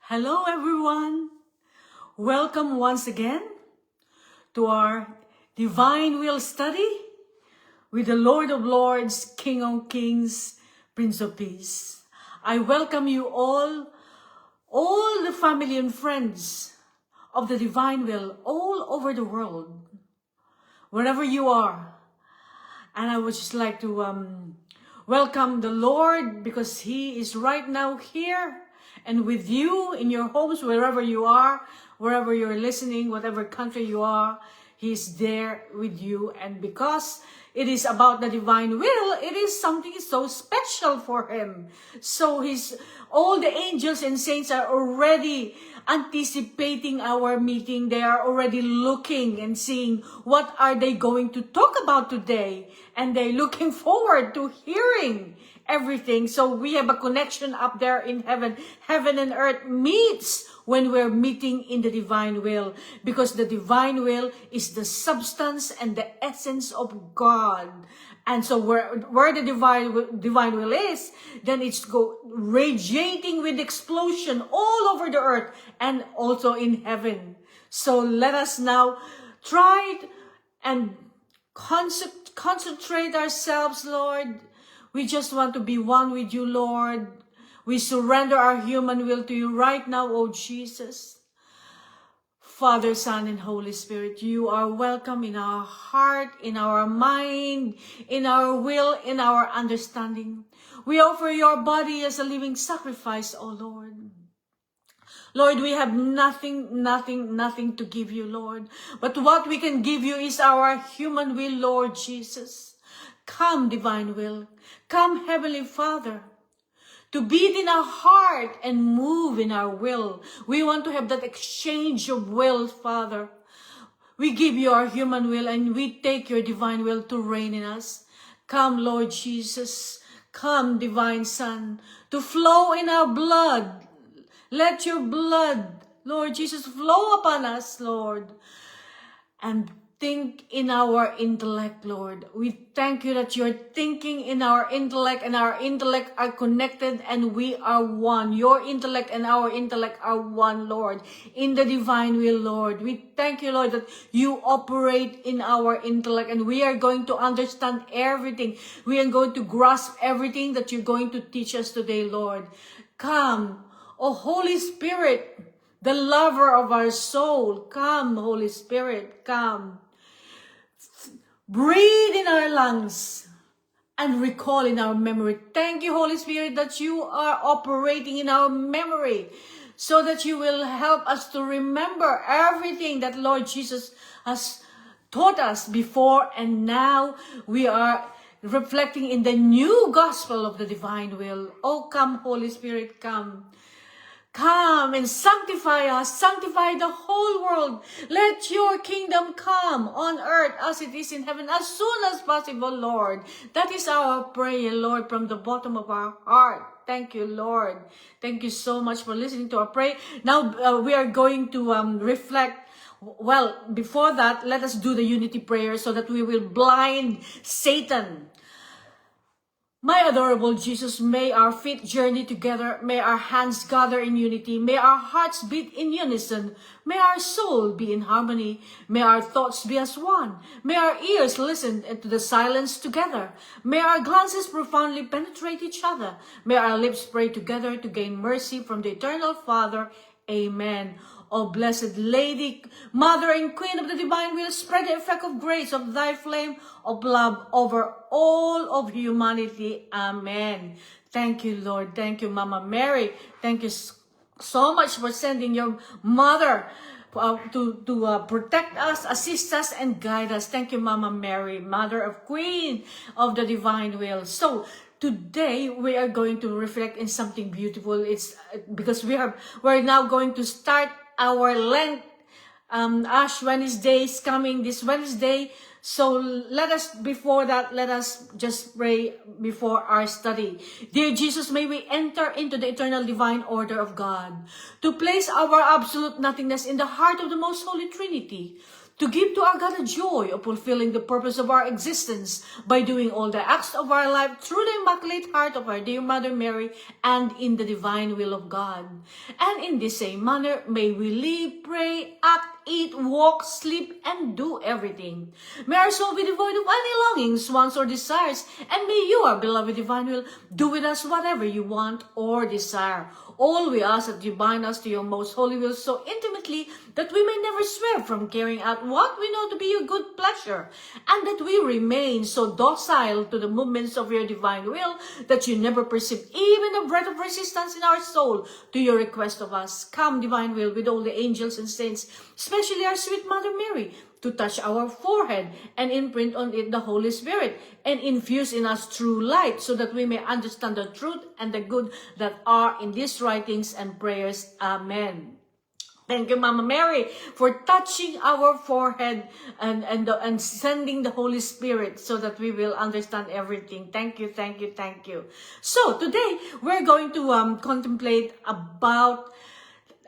Hello everyone! Welcome once again to our Divine Will study with the Lord of Lords, King of Kings, Prince of Peace. I welcome you all the family and friends of the Divine Will all over the world, wherever you are. And I would just like to welcome the Lord because He is right now here and with you in your homes, wherever you are, wherever you're listening, whatever country you are, He's there with you. And because it is about the divine will, it is something so special for Him. So all the angels and saints are already anticipating our meeting. They are already looking and seeing what are they going to talk about today. And they're looking forward to hearing everything. So we have a connection up there in heaven. Heaven and earth meets when we're meeting in the divine will, because the divine will is the substance and the essence of God. And so where the divine will is, then it's radiating with explosion all over the earth and also in heaven. So let us now try and concentrate ourselves, Lord. We just want to be one with you, Lord. We surrender our human will to you right now, oh Jesus. Father, Son, and Holy Spirit, you are welcome in our heart, in our mind, in our will, in our understanding. We offer your body as a living sacrifice, oh Lord. Lord, we have nothing to give you, Lord. But what we can give you is our human will, Lord Jesus. Come, divine will. Come, Heavenly Father, to beat in our heart and move in our will. We want to have that exchange of will, Father. We give you our human will and we take your divine will to reign in us. Come, Lord Jesus. Come, Divine Son, to flow in our blood. Let your blood, Lord Jesus, flow upon us, Lord. And think in our intellect, Lord. We thank you that you're thinking in our intellect and our intellect are connected and we are one. Your intellect and our intellect are one, Lord, in the divine will, Lord. We thank you, Lord, that you operate in our intellect and we are going to understand everything. We are going to grasp everything that you're going to teach us today, Lord. Come, O Holy Spirit, the lover of our soul. Come, Holy Spirit, come. Breathe in our lungs and recall in our memory. Thank you, Holy Spirit, that you are operating in our memory so that you will help us to remember everything that Lord Jesus has taught us before, and now we are reflecting in the new gospel of the divine will. Oh, come, Holy Spirit, come. Come and sanctify us, sanctify the whole world. Let your kingdom come on earth as it is in heaven as soon as possible, Lord. That is our prayer, Lord, from the bottom of our heart. Thank you, Lord. Thank you so much for listening to our prayer. Now we are going to reflect. Well, before that, let us do the unity prayer so that we will blind Satan. My adorable Jesus, may our feet journey together, may our hands gather in unity, may our hearts beat in unison, may our soul be in harmony, may our thoughts be as one, may our ears listen to the silence together, may our glances profoundly penetrate each other, may our lips pray together to gain mercy from the eternal Father. Amen. O blessed Lady, Mother and Queen of the Divine Will, spread the effect of grace of thy flame of love over all of humanity. Amen. Thank you, Lord. Thank you, Mama Mary. Thank you so much for sending your mother to protect us, assist us, and guide us. Thank you, Mama Mary, Mother of Queen of the Divine Will. So, today we are going to reflect in something beautiful. It's because we're now going to start our Lent. Ash Wednesday is coming this Wednesday. So let us just pray before our study. Dear Jesus, may we enter into the eternal divine order of God, to place our absolute nothingness in the heart of the most holy Trinity, to give to our God the joy of fulfilling the purpose of our existence by doing all the acts of our life through the Immaculate Heart of our dear Mother Mary and in the divine will of God. And in the same manner, may we live, pray, act, eat, walk, sleep, and do everything. May our soul be devoid of any longings, wants, or desires, and may you, our beloved divine will, do with us whatever you want or desire. All we ask that you bind us to your most holy will so intimately that we may never swerve from carrying out what we know to be your good pleasure, and that we remain so docile to the movements of your divine will that you never perceive even a breath of resistance in our soul to your request of us. Come, divine will, with all the angels and saints, especially our sweet Mother Mary, to touch our forehead and imprint on it the Holy Spirit and infuse in us true light so that we may understand the truth and the good that are in these writings and prayers. Amen. Thank you, Mama Mary, for touching our forehead and sending the Holy Spirit so that we will understand everything. Thank you, thank you, thank you. So today we're going to contemplate about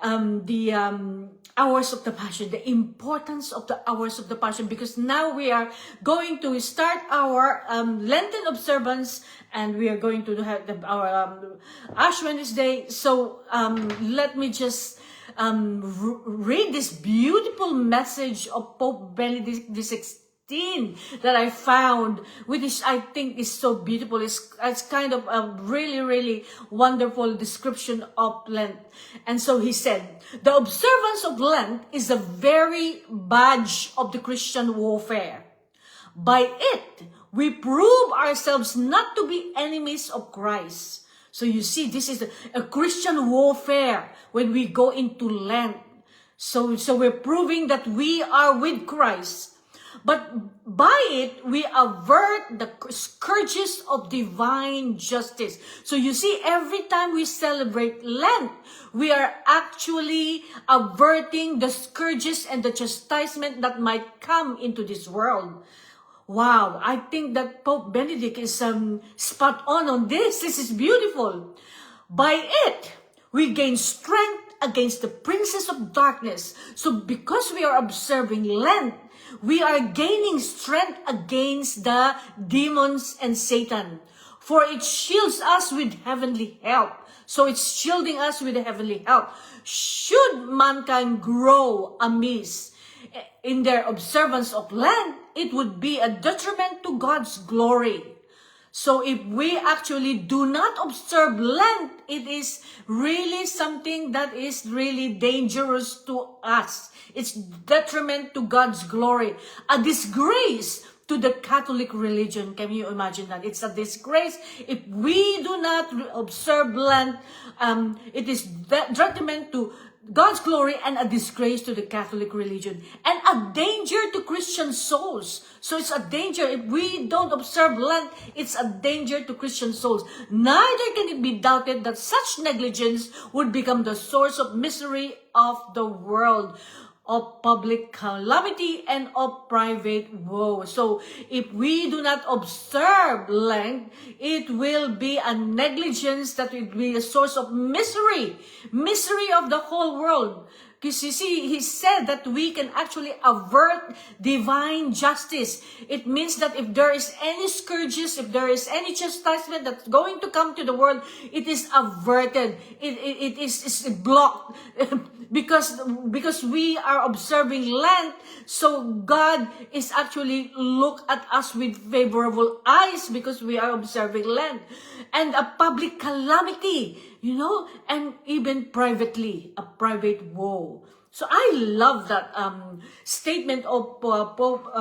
the hours of the Passion, the importance of the hours of the Passion, because now we are going to start our Lenten observance, and we are going to have our Ash Wednesday. So let me just read this beautiful message of Pope Benedict XVI that I found, which I think is so beautiful. It's kind of a really, really wonderful description of Lent. And so he said, the observance of Lent is the very badge of the Christian warfare. By it, we prove ourselves not to be enemies of Christ. So you see, this is a Christian warfare when we go into Lent. So we're proving that we are with Christ. But by it, we avert the scourges of divine justice. So you see, every time we celebrate Lent, we are actually averting the scourges and the chastisement that might come into this world. Wow, I think that Pope Benedict is spot on this. This is beautiful. By it, we gain strength against the princes of darkness. So because we are observing Lent, we are gaining strength against the demons and Satan. For it shields us with heavenly help. So it's shielding us with heavenly help. Should mankind grow amiss in their observance of Lent, it would be a detriment to God's glory. So if we actually do not observe Lent, it is really something that is really dangerous to us. It's detriment to God's glory, a disgrace to the Catholic religion. Can you imagine that? It's a disgrace. If we do not observe Lent, it is detriment to God's glory and a disgrace to the Catholic religion and a danger to Christian souls. So it's a danger. If we don't observe Lent, it's a danger to Christian souls. Neither can it be doubted that such negligence would become the source of misery of the world, of public calamity and of private woe. So if we do not observe Lent, it will be a negligence that will be a source of misery of the whole world. Because you see, he said that we can actually avert divine justice. It means that if there is any scourges, if there is any chastisement that's going to come to the world, it is averted. It is blocked. because we are observing Lent, so God is actually look at us with favorable eyes because we are observing Lent. And a public calamity, and even privately, a private woe. So I love that statement of Pope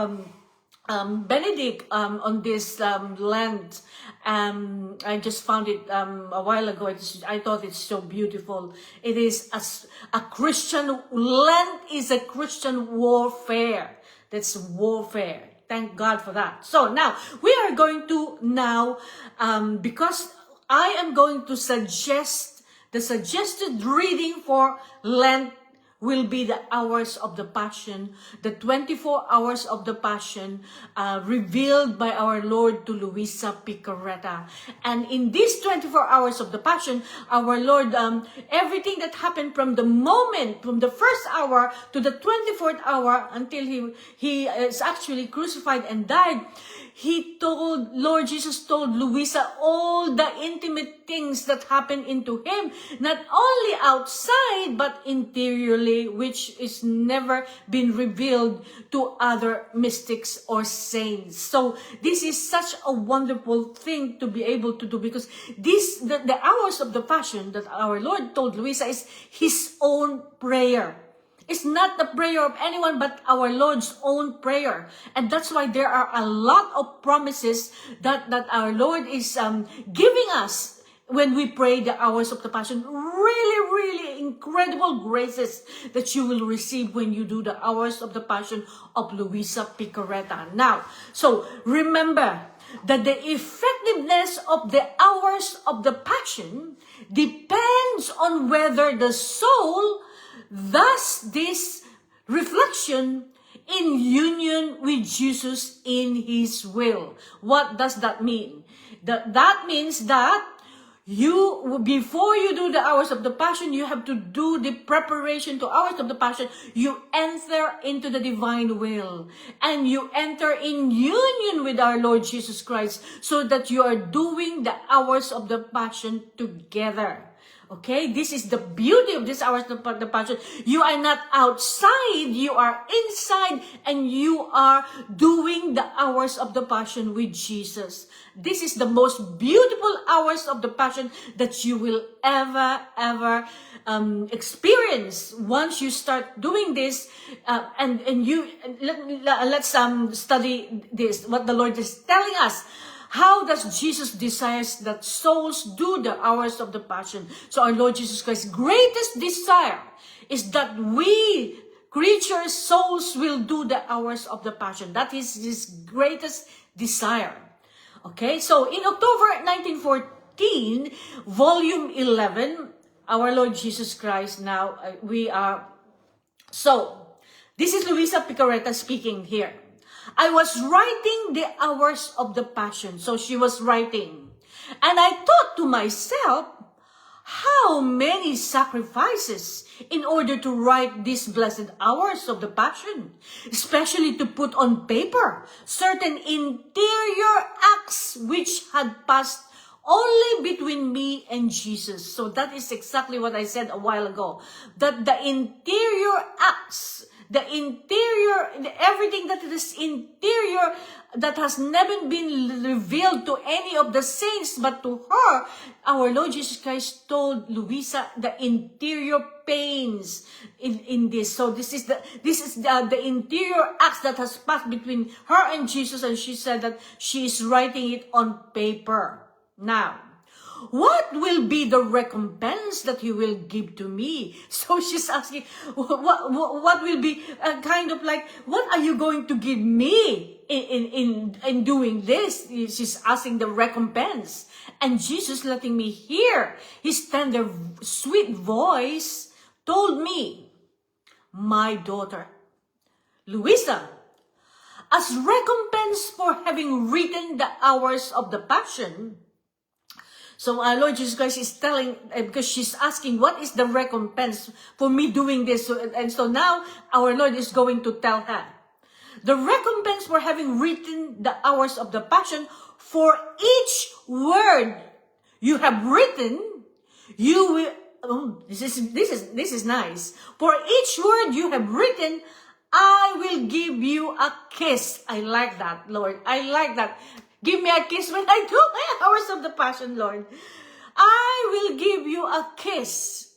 Benedict on this Lent. I just found it a while ago. I thought it's so beautiful. It is a Christian, Lent is a Christian warfare. That's warfare. Thank God for that. So now, we are going to because I am going to suggest the suggested reading for Lent will be the hours of the Passion, the 24 hours of the Passion revealed by our Lord to Luisa Picarreta. And in these 24 hours of the Passion, our Lord, everything that happened from the moment, from the first hour to the 24th hour until he is actually crucified and died, Lord Jesus told Luisa all the intimate things that happened into him, not only outside, but interiorly, which is never been revealed to other mystics or saints. So this is such a wonderful thing to be able to do, because the hours of the Passion that our Lord told Luisa is his own prayer. It's not the prayer of anyone, but our Lord's own prayer. And that's why there are a lot of promises that our Lord is giving us when we pray the hours of the Passion. Really, really incredible graces that you will receive when you do the hours of the Passion of Luisa Picarreta. Now, so remember that the effectiveness of the hours of the Passion depends on whether the soul thus this reflection in union with Jesus in his will. What does that mean? That means that before you do the hours of the Passion, you have to do the preparation to hours of the Passion. You enter into the divine will, and you enter in union with our Lord Jesus Christ, so that you are doing the hours of the Passion together. Okay, this is the beauty of this hours of the Passion. You are not outside, you are inside, and you are doing the hours of the Passion with Jesus. This is the most beautiful hours of the Passion that you will ever experience once you start doing this. Let's study this, what the Lord is telling us. How does Jesus desires that souls do the hours of the Passion? So our Lord Jesus Christ's greatest desire is that we creatures, souls, will do the hours of the Passion. That is his greatest desire. Okay, so in October 1914, volume 11, our Lord Jesus Christ, now this is Luisa Picarreta speaking here. I was writing the hours of the Passion. So she was writing. And I thought to myself, how many sacrifices in order to write these blessed hours of the Passion, especially to put on paper certain interior acts which had passed only between me and Jesus. So that is exactly what I said a while ago, that the interior acts, everything that is interior, that has never been revealed to any of the saints, but to her, our Lord Jesus Christ told Luisa the interior pains in this. So this is the interior acts that has passed between her and Jesus, and she said that she is writing it on paper. Now, what will be the recompense that you will give to me? So she's asking, what will be kind of like, what are you going to give me in doing this? She's asking the recompense. And Jesus, letting me hear his tender, sweet voice, told me, my daughter, Luisa, as recompense for having written the hours of the Passion. So our Lord Jesus Christ is telling, because she's asking, what is the recompense for me doing this? And so now our Lord is going to tell her, the recompense for having written the hours of the Passion, for each word you have written, you will, this is nice. For each word you have written, I will give you a kiss. I like that, Lord. I like that. Give me a kiss when I do my hours of the Passion, Lord. I will give you a kiss.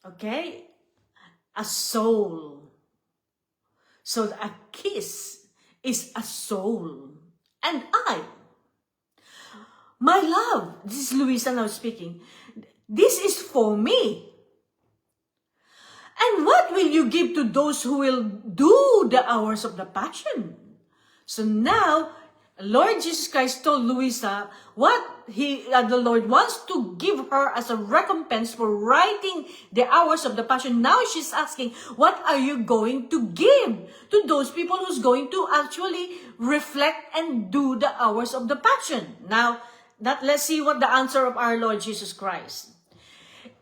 Okay? A soul. So a kiss is a soul. And my love, this is Luisa now speaking, this is for me. And what will you give to those who will do the hours of the Passion? So now, Lord Jesus Christ told Luisa what the Lord wants to give her as a recompense for writing the hours of the passion. Now she's asking, what are you going to give to those people who's going to actually reflect and do the hours of the passion? Now, let's see what the answer of our Lord Jesus Christ.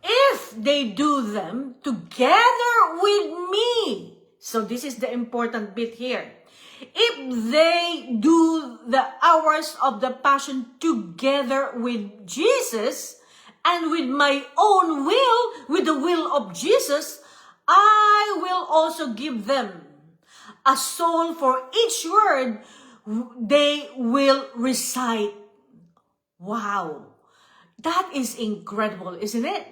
If they do them together with me, so this is the important bit here. If they do the hours of the passion together with Jesus and with my own will, with the will of Jesus, I will also give them a soul for each word they will recite. Wow, that is incredible, isn't it?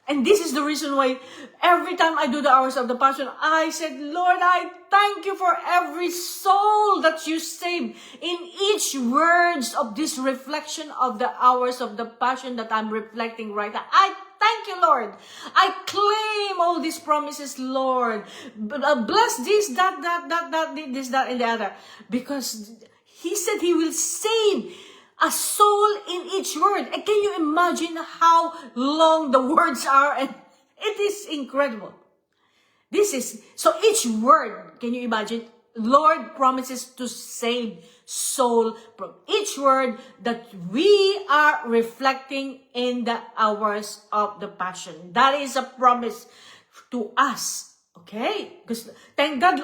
And this is the reason why every time I do the hours of the passion, I said, Lord, I thank you for every soul that you saved in each words of this reflection of the hours of the passion that I'm reflecting right now. I thank you, Lord. I claim all these promises, Lord. Bless this, this, that, and the other. Because He said He will save a soul in each word. And can you imagine how long the words are? And it is incredible. So each word, can you imagine? Lord promises to save soul from each word that we are reflecting in the hours of the passion. That is a promise to us. Okay? Because thank God,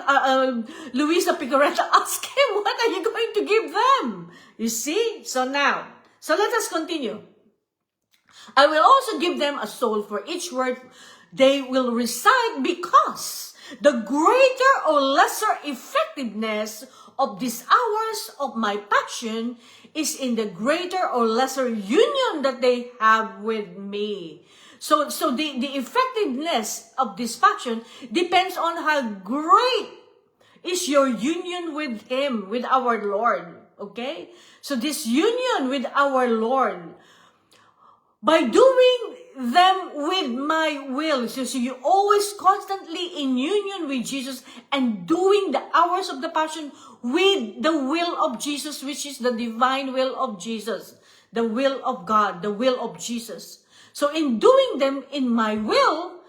Luisa Picaretta asked him, what are you going to give them? You see? So let us continue. I will also give them a soul for each word they will recite, because the greater or lesser effectiveness of these hours of my passion is in the greater or lesser union that they have with me. So the effectiveness of this passion depends on how great is your union with Him, with our Lord. Okay? So this union with our Lord, by doing them with my will, so you're always constantly in union with Jesus and doing the hours of the passion with the will of Jesus, which is the divine will of Jesus, the will of God, the will of Jesus. So in doing them in my will,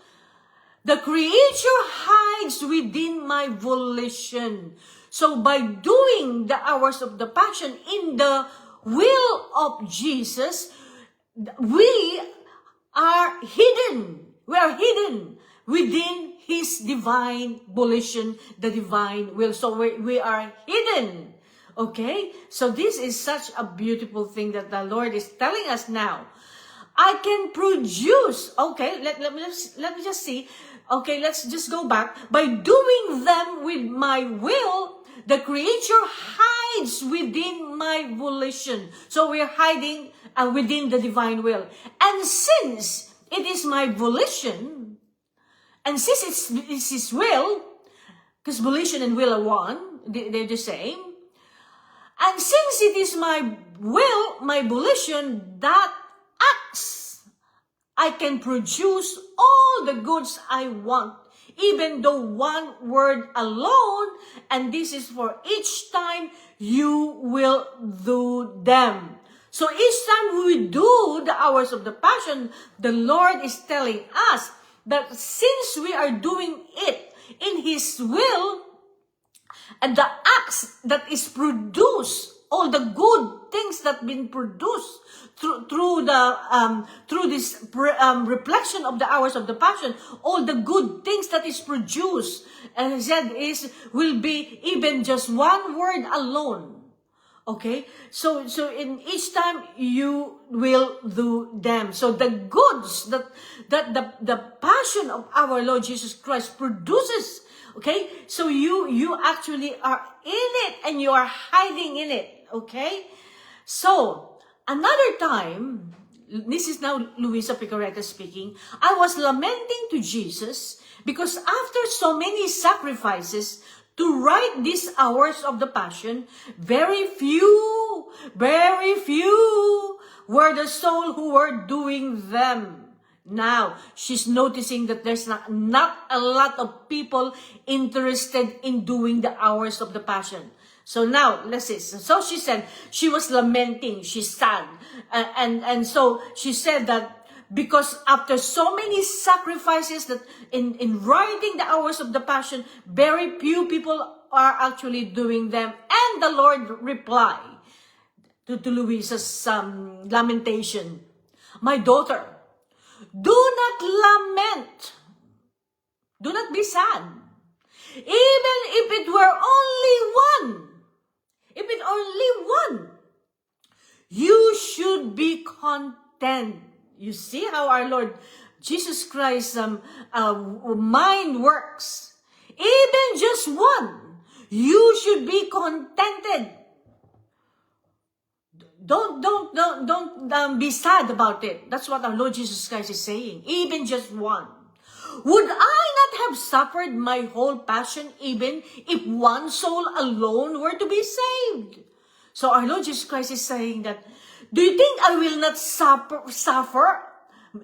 the creature hides within my volition. So by doing the hours of the passion in the will of Jesus, we are hidden. We are hidden within His divine volition, the divine will. So we are hidden. Okay? So this is such a beautiful thing that the Lord is telling us now. I can produce. Okay, let me just see. Okay, let's just go back. By doing them with my will, the creature hides within my volition. So we're hiding within the divine will. And since it is my volition, and since it's His will, because volition and will are one, they're the same. And since it is my will, my volition, that acts, I can produce all the goods I want, even though one word alone, and this is for each time you will do them. So each time we do the hours of the passion, the Lord is telling us that since we are doing it in His will, and the acts that is produced, all the good things that been produced through this reflection of the hours of the passion, all the good things that is produced, and He said will be even just one word alone. Okay, so in each time you will do them. So the goods that the passion of our Lord Jesus Christ produces. Okay, so you actually are in it and you are hiding in it. Okay, so another time, this is now Luisa Picaretta speaking, I was lamenting to Jesus because after so many sacrifices to write these hours of the passion, very few were the soul who were doing them. Now, she's noticing that there's not a lot of people interested in doing the hours of the passion. So now, let's see. So she said, she was lamenting, she's sad. And so she said that because after so many sacrifices that in writing the hours of the passion, very few people are actually doing them. And the Lord replied to Louisa's lamentation, "My daughter, do not lament. Do not be sad. Even if it were only one, if it only one, you should be content." You see how our Lord Jesus Christ's mind works. Even just one, you should be contented. Don't be sad about it. That's what our Lord Jesus Christ is saying. Even just one. Would I not have suffered my whole passion even if one soul alone were to be saved? So our Lord Jesus Christ is saying that, do you think I will not suffer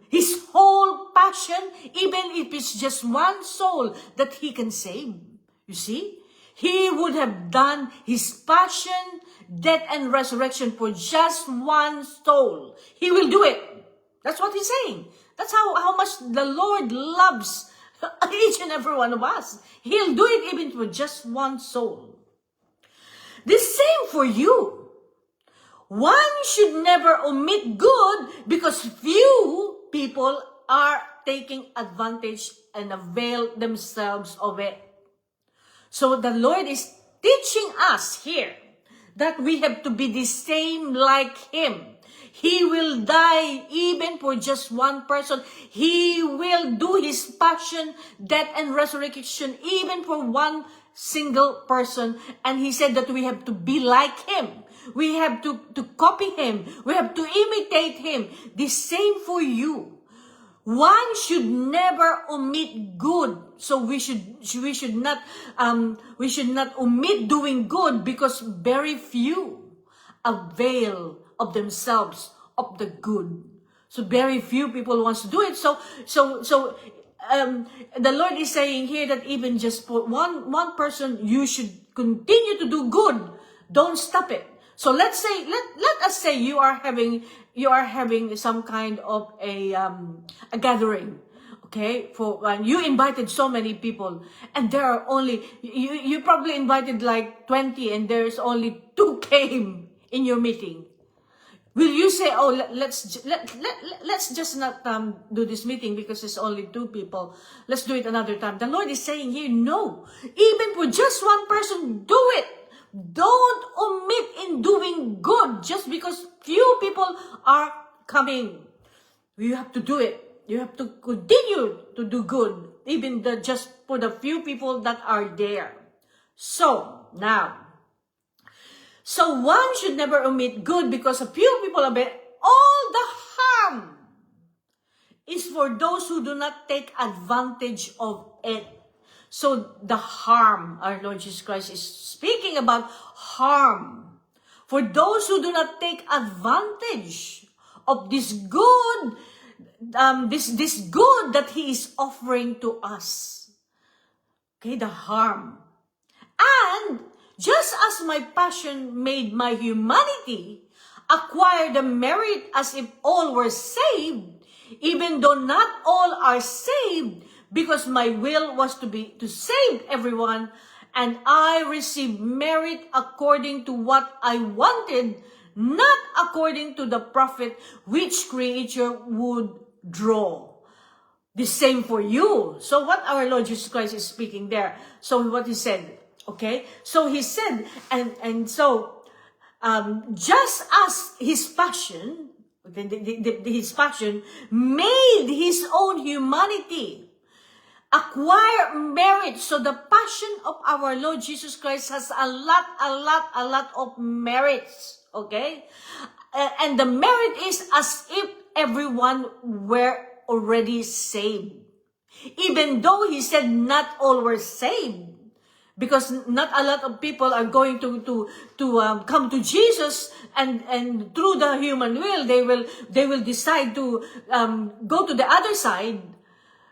his whole passion even if it's just one soul that he can save? You see? He would have done his passion, death, and resurrection for just one soul. He will do it. That's what he's saying. That's how much the Lord loves each and every one of us. He'll do it even for just one soul. The same for you. One should never omit good because few people are taking advantage and avail themselves of it. So the Lord is teaching us here that we have to be the same like him. He will die even for just one person. He will do his passion, death, and resurrection even for one single person. And he said that we have to be like him. We have to copy him. We have to imitate him. The same for you. One should never omit good. So we should not omit doing good because very few avail of themselves of the good. So very few people wants to do it. So the Lord is saying here that even just for one person, you should continue to do good. Don't stop it. So let us say you are having some kind of a gathering. Okay, you invited so many people, and there are only you probably invited like 20, and there's only 2 came in your meeting. Will you say, "Oh, let's just not do this meeting because it's only 2 people. Let's do it another time"? The Lord is saying here, no. Even for just one person, do it. Don't omit in doing good just because few people are coming. You have to do it. You have to continue to do good, even just for the few people that are there. So one should never omit good because a few people are there. All the harm is for those who do not take advantage of it. So the harm, our Lord Jesus Christ is speaking about harm for those who do not take advantage of this good, this good that he is offering to us. Okay, the harm. And just as my passion made my humanity acquire the merit as if all were saved, even though not all are saved, because my will was to save everyone, and I received merit according to what I wanted, not according to the profit which creature would draw. The same for you. So what our Lord Jesus Christ is speaking there. So what he said, okay? So he said, and so just as his passion, his passion made his own humanity acquire merit. So the passion of our Lord Jesus Christ has a lot of merits. Okay? And the merit is as if everyone were already saved. Even though he said not all were saved. Because not a lot of people are going to come to Jesus, and through the human will, they will decide to go to the other side.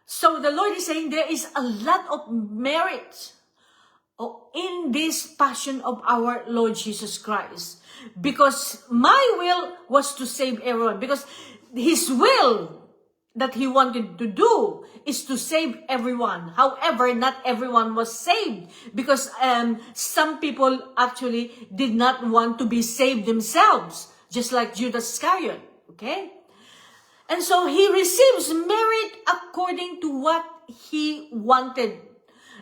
So the Lord is saying there is a lot of merit in this passion of our Lord Jesus Christ. Because my will was to save everyone. Because his will that he wanted to do is to save everyone. However, not everyone was saved. Because some people actually did not want to be saved themselves. Just like Judas Iscariot. Okay? And so he receives merit according to what he wanted,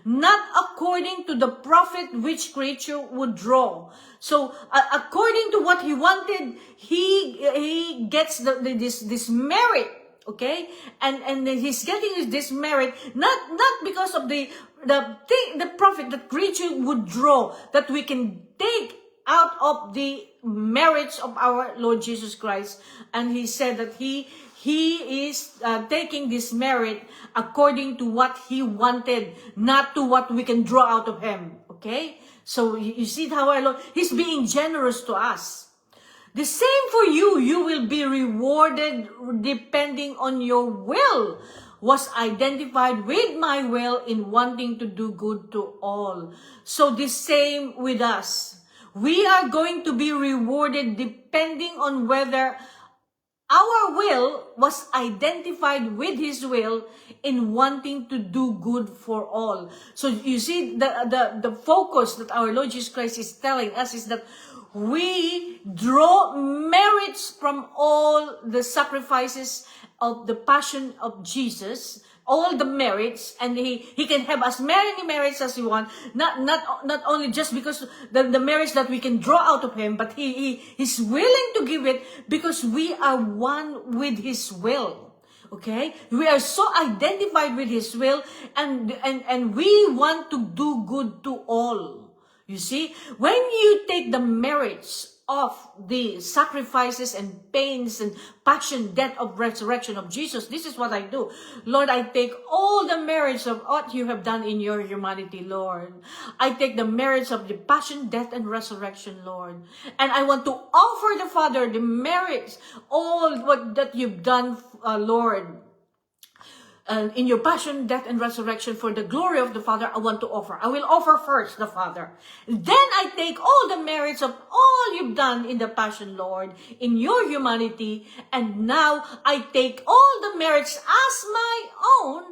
not according to the profit which creature would draw. So according to what he wanted, he gets this merit, okay? And he's getting this merit not because of the profit that creature would draw, that we can take out of the merits of our Lord Jesus Christ. And he said that he is taking this merit according to what he wanted, not to what we can draw out of him. Okay? So you see how our Lord, he's being generous to us. The same for you. You will be rewarded depending on your will. Was identified with my will in wanting to do good to all. So the same with us. We are going to be rewarded depending on whether our will was identified with his will in wanting to do good for all. So you see, the focus that our Lord Jesus Christ is telling us is that we draw merits from all the sacrifices of the passion of Jesus, all the merits, and he can have as many merits as he wants, not only just because the merits that we can draw out of him, but he's willing to give it because we are one with his will. Okay? We are so identified with his will, and we want to do good to all. You see, when you take the merits of the sacrifices and pains and passion, death, of resurrection of Jesus, this is what I do. Lord, I take all the merits of what you have done in your humanity, Lord. I take the merits of the passion, death, and resurrection, Lord. And I want to offer the Father the merits, all what that you've done, Lord. In your passion, death, and resurrection, for the glory of the Father, I want to offer. I will offer first the Father. Then I take all the merits of all you've done in the passion, Lord, in your humanity. And now I take all the merits as my own.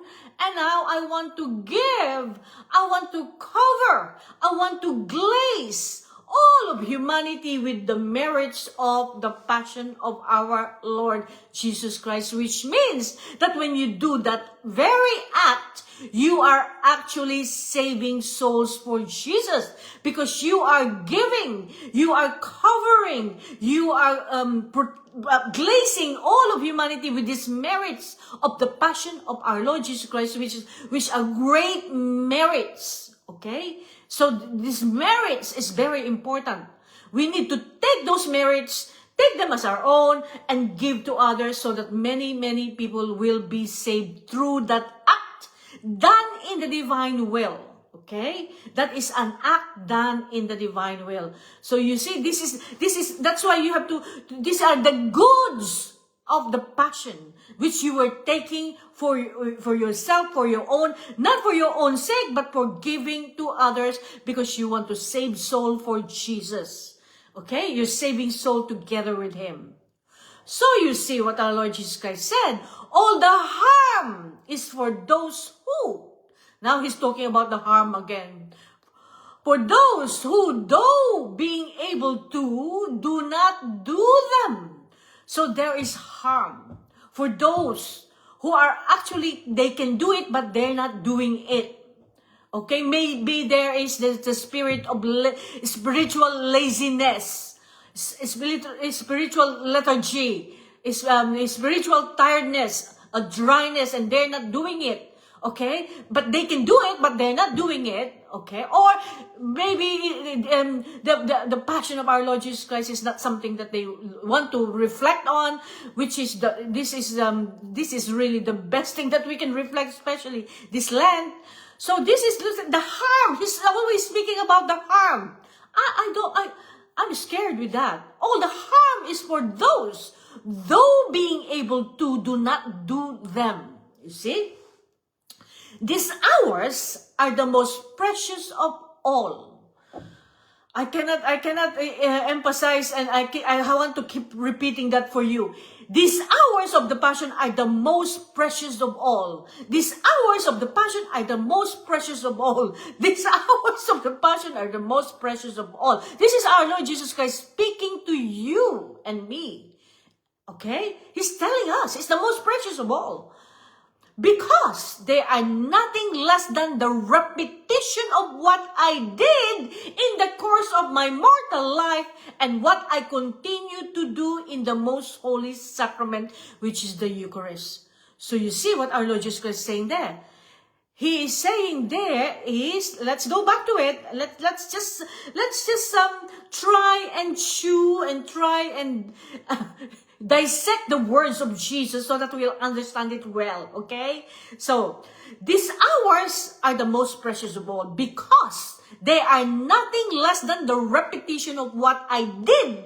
And now I want to give, I want to cover, I want to glaze all of humanity with the merits of the passion of our Lord Jesus Christ, which means that when you do that very act, you are actually saving souls for Jesus, because you are giving, you are covering, you are glazing all of humanity with these merits of the passion of our Lord Jesus Christ, which are great merits. Okay? So these merits is very important. We need to take those merits, take them as our own, and give to others so that many, many people will be saved through that act done in the divine will. Okay? That is an act done in the divine will. So you see, that's why you have to, these are the goods of the passion, which you were taking for yourself, for your own, not for your own sake, but for giving to others, because you want to save soul for Jesus. Okay? You're saving soul together with him. So you see what our Lord Jesus Christ said, all the harm is for those who, now he's talking about the harm again, for those who, though being able to, do not do them. So there is harm for those who are actually, they can do it, but they're not doing it. Okay, maybe there is the spirit of spiritual laziness, spiritual lethargy, spiritual tiredness, a dryness, and they're not doing it. Okay, but they can do it, but they're not doing it. Okay, or maybe the passion of our Lord Jesus Christ is not something that they want to reflect on, which is this is really the best thing that we can reflect, especially this Lent. So this is the harm. He's always speaking about the harm. I'm scared with that. All the harm is for those, though being able to, do not do them. You see? These hours are the most precious of all. I cannot emphasize, and I want to keep repeating that for you. These hours of the passion are the most precious of all. These hours of the passion are the most precious of all. These hours of the passion are the most precious of all. This is our Lord Jesus Christ speaking to you and me. Okay? He's telling us it's the most precious of all. Because they are nothing less than the repetition of what I did in the course of my mortal life and what I continue to do in the most holy sacrament, which is the Eucharist. So you see what our Lord Jesus Christ is saying there. He is saying there is, let's go back to it. Let's just try and chew and try and dissect the words of Jesus so that we'll understand it well, okay? So, these hours are the most precious of all because they are nothing less than the repetition of what I did.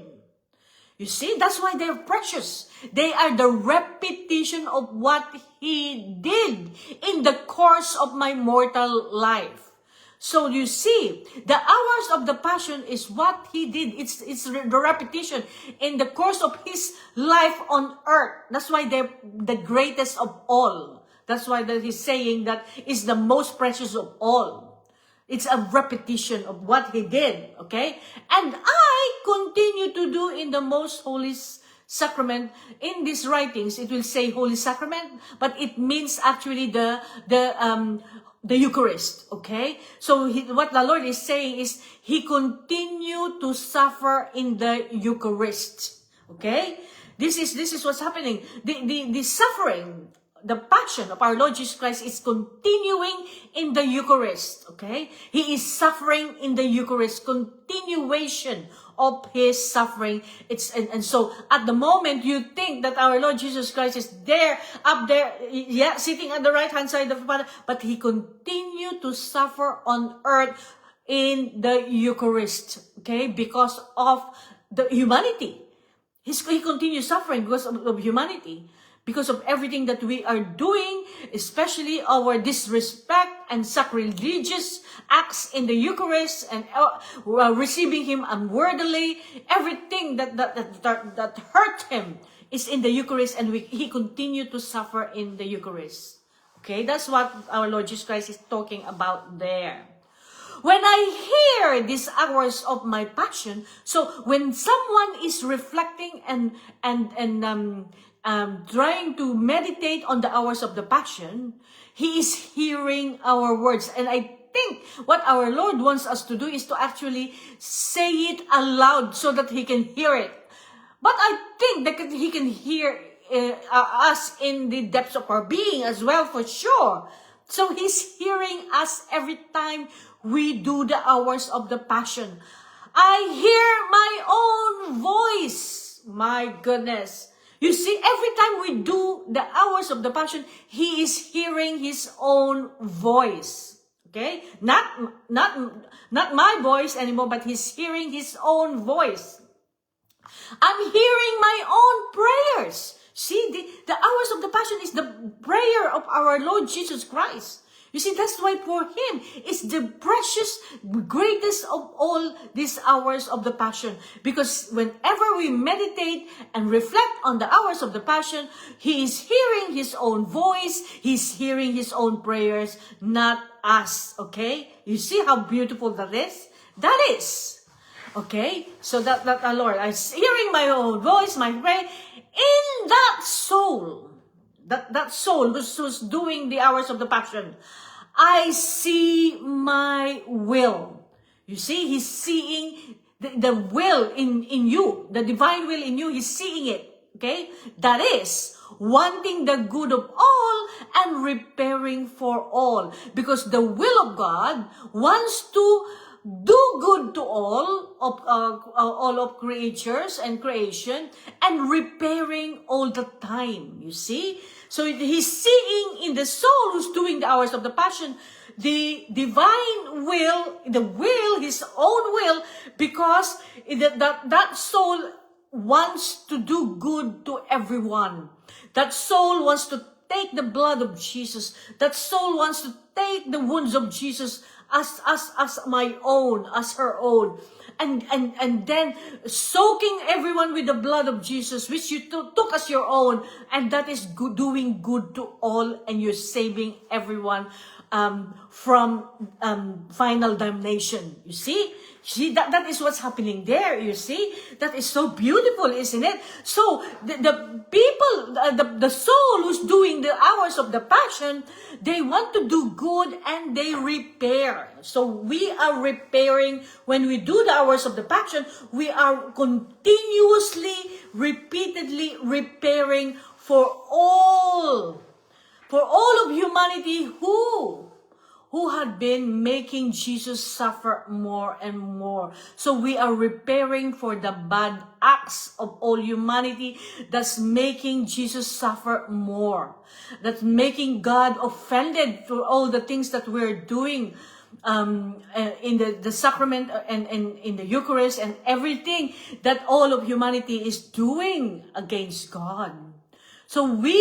You see, that's why they're precious. They are the repetition of what He did in the course of my mortal life. So you see, the hours of the passion is what He did. It's the repetition in the course of His life on earth. That's why they're the greatest of all. That's why that He's saying that is the most precious of all. It's a repetition of what He did, okay? And I continue to do in the most holy sacrament. In these writings, it will say Holy Sacrament, but it means actually the Eucharist, okay? So what the Lord is saying is He continued to suffer in the Eucharist, okay? This is what's happening. The suffering, the passion of our Lord Jesus Christ is continuing in the Eucharist, okay? He is suffering in the Eucharist, continuation of His suffering. And so at the moment you think that our Lord Jesus Christ is there, up there, yeah, sitting on the right hand side of the Father, but He continued to suffer on earth in the Eucharist, okay? Because of the humanity. He continues suffering because of humanity. Because of everything that we are doing, especially our disrespect and sacrilegious acts in the Eucharist and receiving Him unworthily, everything that hurt Him is in the Eucharist, and He continued to suffer in the Eucharist. Okay, that's what our Lord Jesus Christ is talking about there. When I hear these hours of my passion, so when someone is reflecting and trying to meditate on the hours of the passion, he is hearing our words. And I think what our Lord wants us to do is to actually say it aloud so that He can hear it. But I think that He can hear us in the depths of our being as well, for sure. So He's hearing us every time we do the hours of the passion. I hear my own voice. My goodness. You see, every time we do the hours of the passion, He is hearing His own voice. Okay? Not my voice anymore, but He's hearing His own voice. I'm hearing my own prayers. See, the hours of the passion is the prayer of our Lord Jesus Christ. You see, that's why for Him, it's the precious, greatest of all these hours of the passion. Because whenever we meditate and reflect on the hours of the passion, He is hearing His own voice, He's hearing His own prayers, not us, okay? You see how beautiful that is? That is. Okay? So that the Lord, I'm hearing my own voice, my prayer, in that soul, that soul who's doing the hours of the passion, I see my will. You see, He's seeing the will in you, the divine will in you. He's seeing it. Okay? That is wanting the good of all and repairing for all. Because the will of God wants to do good to all of creatures and creation, and repairing all the time. You see? So He's seeing in the soul who's doing the hours of the passion, the divine will, His own will, because that soul wants to do good to everyone. That soul wants to take the blood of Jesus. That soul wants to take the wounds of Jesus as my own, as her own. And then soaking everyone with the blood of Jesus, which you took as your own, and that is good, doing good to all, and you're saving everyone from final damnation. You see? That is what's happening there, you see? That is so beautiful, isn't it? So, the people, the soul who's doing the hours of the passion, they want to do good and they repair. So, we are repairing. When we do the hours of the passion, we are continuously, repeatedly repairing for all of humanity who had been making Jesus suffer more and more. So we are repairing for the bad acts of all humanity that's making Jesus suffer more. That's making God offended for all the things that we're doing in the sacrament and in the Eucharist and everything that all of humanity is doing against God. So we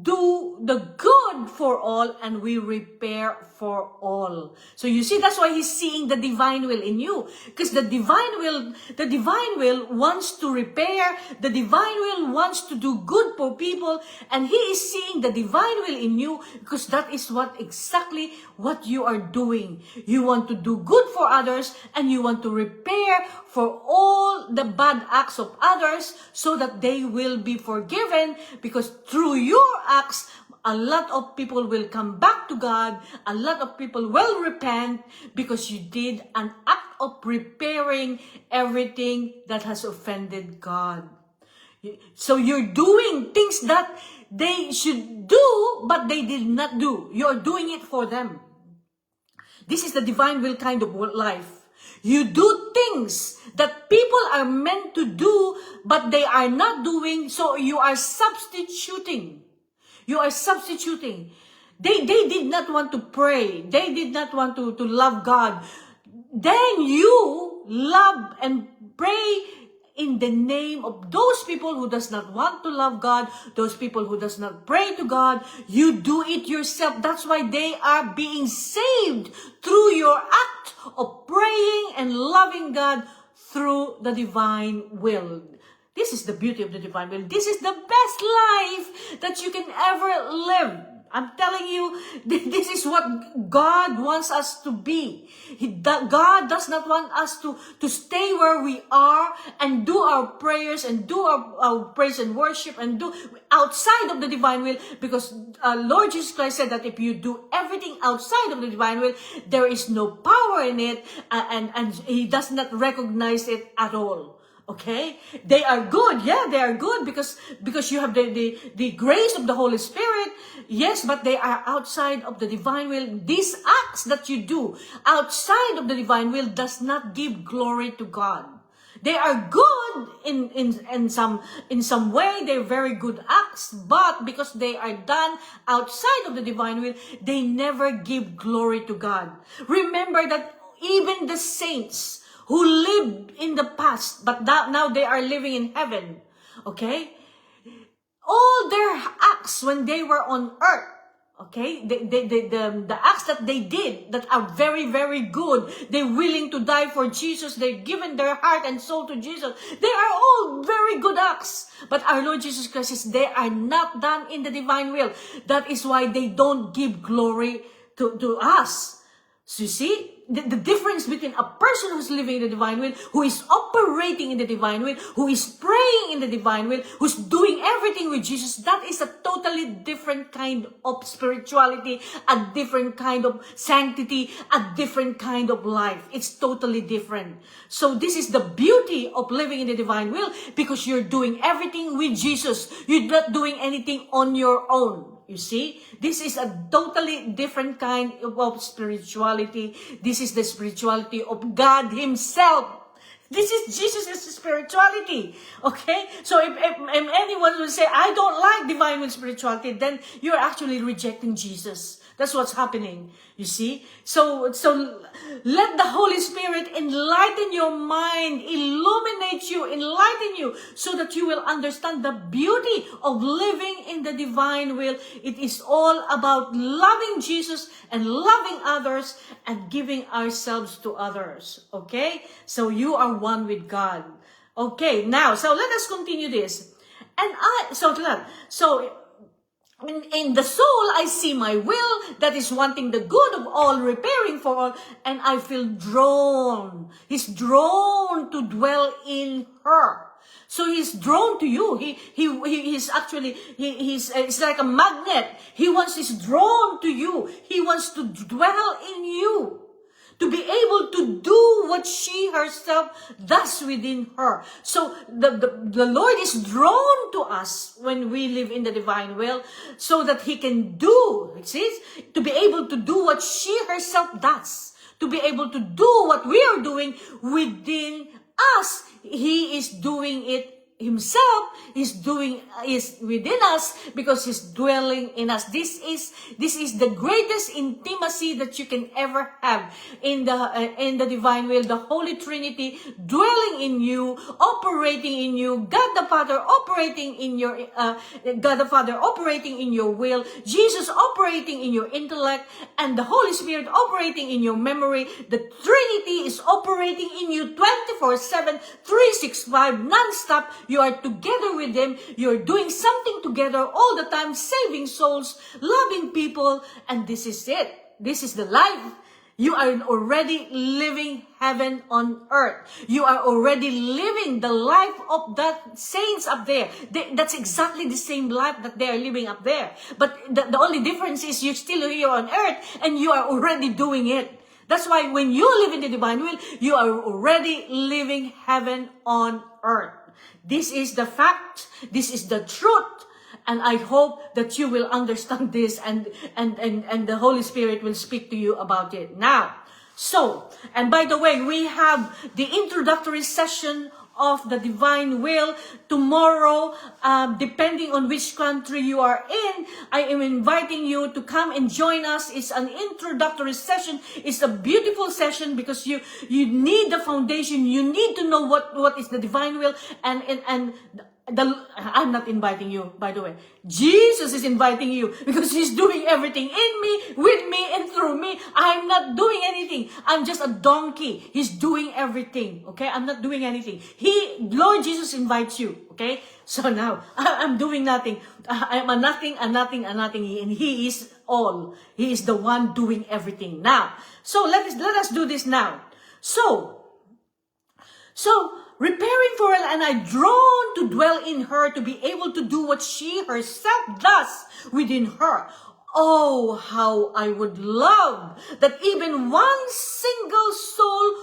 do the good for all and we repair for all. So you see, that's why he's seeing the divine will in you. Because the divine will wants to repair, the divine will wants to do good for people, and he is seeing the divine will in you because that is exactly what you are doing. You want to do good for others and you want to repair for all the bad acts of others so that they will be forgiven, because through your acts, a lot of people will come back to God. A lot of people will repent because you did an act of repairing everything that has offended God. So you're doing things that they should do, but they did not do. You're doing it for them. This is the divine will kind of life. You do things that people are meant to do, but they are not doing, so you are substituting. You are substituting. They did not want to pray. They did not want to love God. Then you love and pray in the name of those people who does not want to love God, those people who does not pray to God. You do it yourself. That's why they are being saved through your act of praying and loving God through the divine will. This is the beauty of the divine will. This is the best life that you can ever live. I'm telling you, this is what God wants us to be. God does not want us to stay where we are and do our prayers and do our praise and worship and do outside of the divine will, because Lord Jesus Christ said that if you do everything outside of the divine will, there is no power in it, and he does not recognize it at all. Okay, they are good. Yeah, they are good because you have the grace of the Holy Spirit. Yes, but they are outside of the divine will. These acts that you do outside of the divine will does not give glory to God. They are good in some way. They're very good acts, but because they are done outside of the divine will, they never give glory to God. Remember that even the saints who lived in the past, but now they are living in heaven, okay? All their acts when they were on earth, okay? The acts that they did that are very, very good, they're willing to die for Jesus, they've given their heart and soul to Jesus, they are all very good acts. But our Lord Jesus Christ says they are not done in the divine will. That is why they don't give glory to us. So you see, the difference between a person who's living in the divine will, who is operating in the divine will, who is praying in the divine will, who's doing everything with Jesus, that is a totally different kind of spirituality, a different kind of sanctity, a different kind of life. It's totally different. So this is the beauty of living in the divine will, because you're doing everything with Jesus. You're not doing anything on your own. You see, this is a totally different kind of spirituality. This is the spirituality of God Himself. This is Jesus' spirituality. Okay? So if anyone will say, I don't like divine will spirituality, then you're actually rejecting Jesus. That's what's happening, you see? So let the Holy Spirit enlighten your mind, illuminate you, enlighten you, so that you will understand the beauty of living in the divine will. It is all about loving Jesus and loving others and giving ourselves to others, okay? So you are one with God. Okay, now, so let us continue this. In the soul, I see my will that is wanting the good of all, repairing for all, and I feel drawn. He's drawn to dwell in her. So he's drawn to you. He's actually, it's like a magnet. He's drawn to you. He wants to dwell in you, to be able to do what she herself does within her. So the Lord is drawn to us when we live in the divine will, so that He can do, it says, to be able to do what she herself does, to be able to do what we are doing within us. He is doing it Himself, is within us, because He's dwelling in us. This is the greatest intimacy that you can ever have in the divine will. The Holy Trinity dwelling in you, operating in you, God the Father operating in your will, Jesus operating in your intellect, and the Holy Spirit operating in your memory. The Trinity is operating in you 24/7, 365, non-stop. You are together with Him. You're doing something together all the time, saving souls, loving people, and this is it. This is the life. You are already living heaven on earth. You are already living the life of that saints up there. That's exactly the same life that they are living up there. But the only difference is you're still here on earth and you are already doing it. That's why when you live in the divine will, you are already living heaven on earth. This is the fact. This is the truth. And I hope that you will understand this, and the Holy Spirit will speak to you about it. Now, and by the way, we have the introductory session of the divine will tomorrow. Depending on which country you are in, I am inviting you to come and join us. It's an introductory session. It's a beautiful session because you need the foundation. You need to know what is the divine will, I'm not inviting you, by the way. Jesus is inviting you, because He's doing everything in me, with me, and through me. I'm not doing anything. I'm just a donkey. He's doing everything, okay? I'm not doing anything. Lord Jesus invites you, okay? So now, I'm doing nothing. I'm a nothing, and He is all. He is the one doing everything. Now, so let us do this now. So, repairing for her, and I drawn to dwell in her, to be able to do what she herself does within her. Oh, how I would love that even one single soul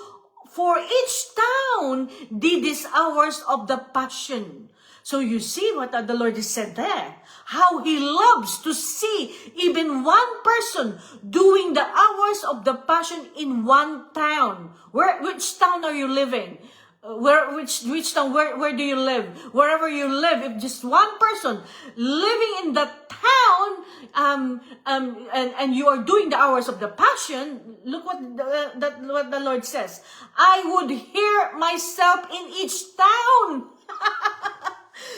for each town did these hours of the passion. So you see what the Lord has said there. How He loves to see even one person doing the hours of the passion in one town. Which town are you living? Which town, where do you live? Wherever you live, if just one person living in that town, and you are doing the hours of the passion, look what the Lord says. I would hear myself in each town.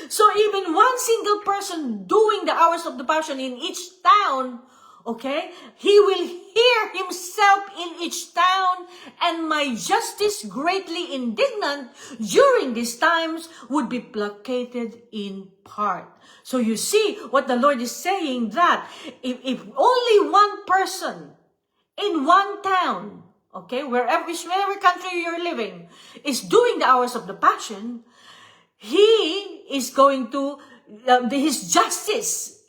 So even one single person doing the hours of the passion in each town, okay, He will hear Himself in each town, and my justice, greatly indignant during these times, would be placated in part. So you see what the Lord is saying, that if only one person in one town, okay, wherever country you're living, is doing the hours of the passion, He is going to, His justice,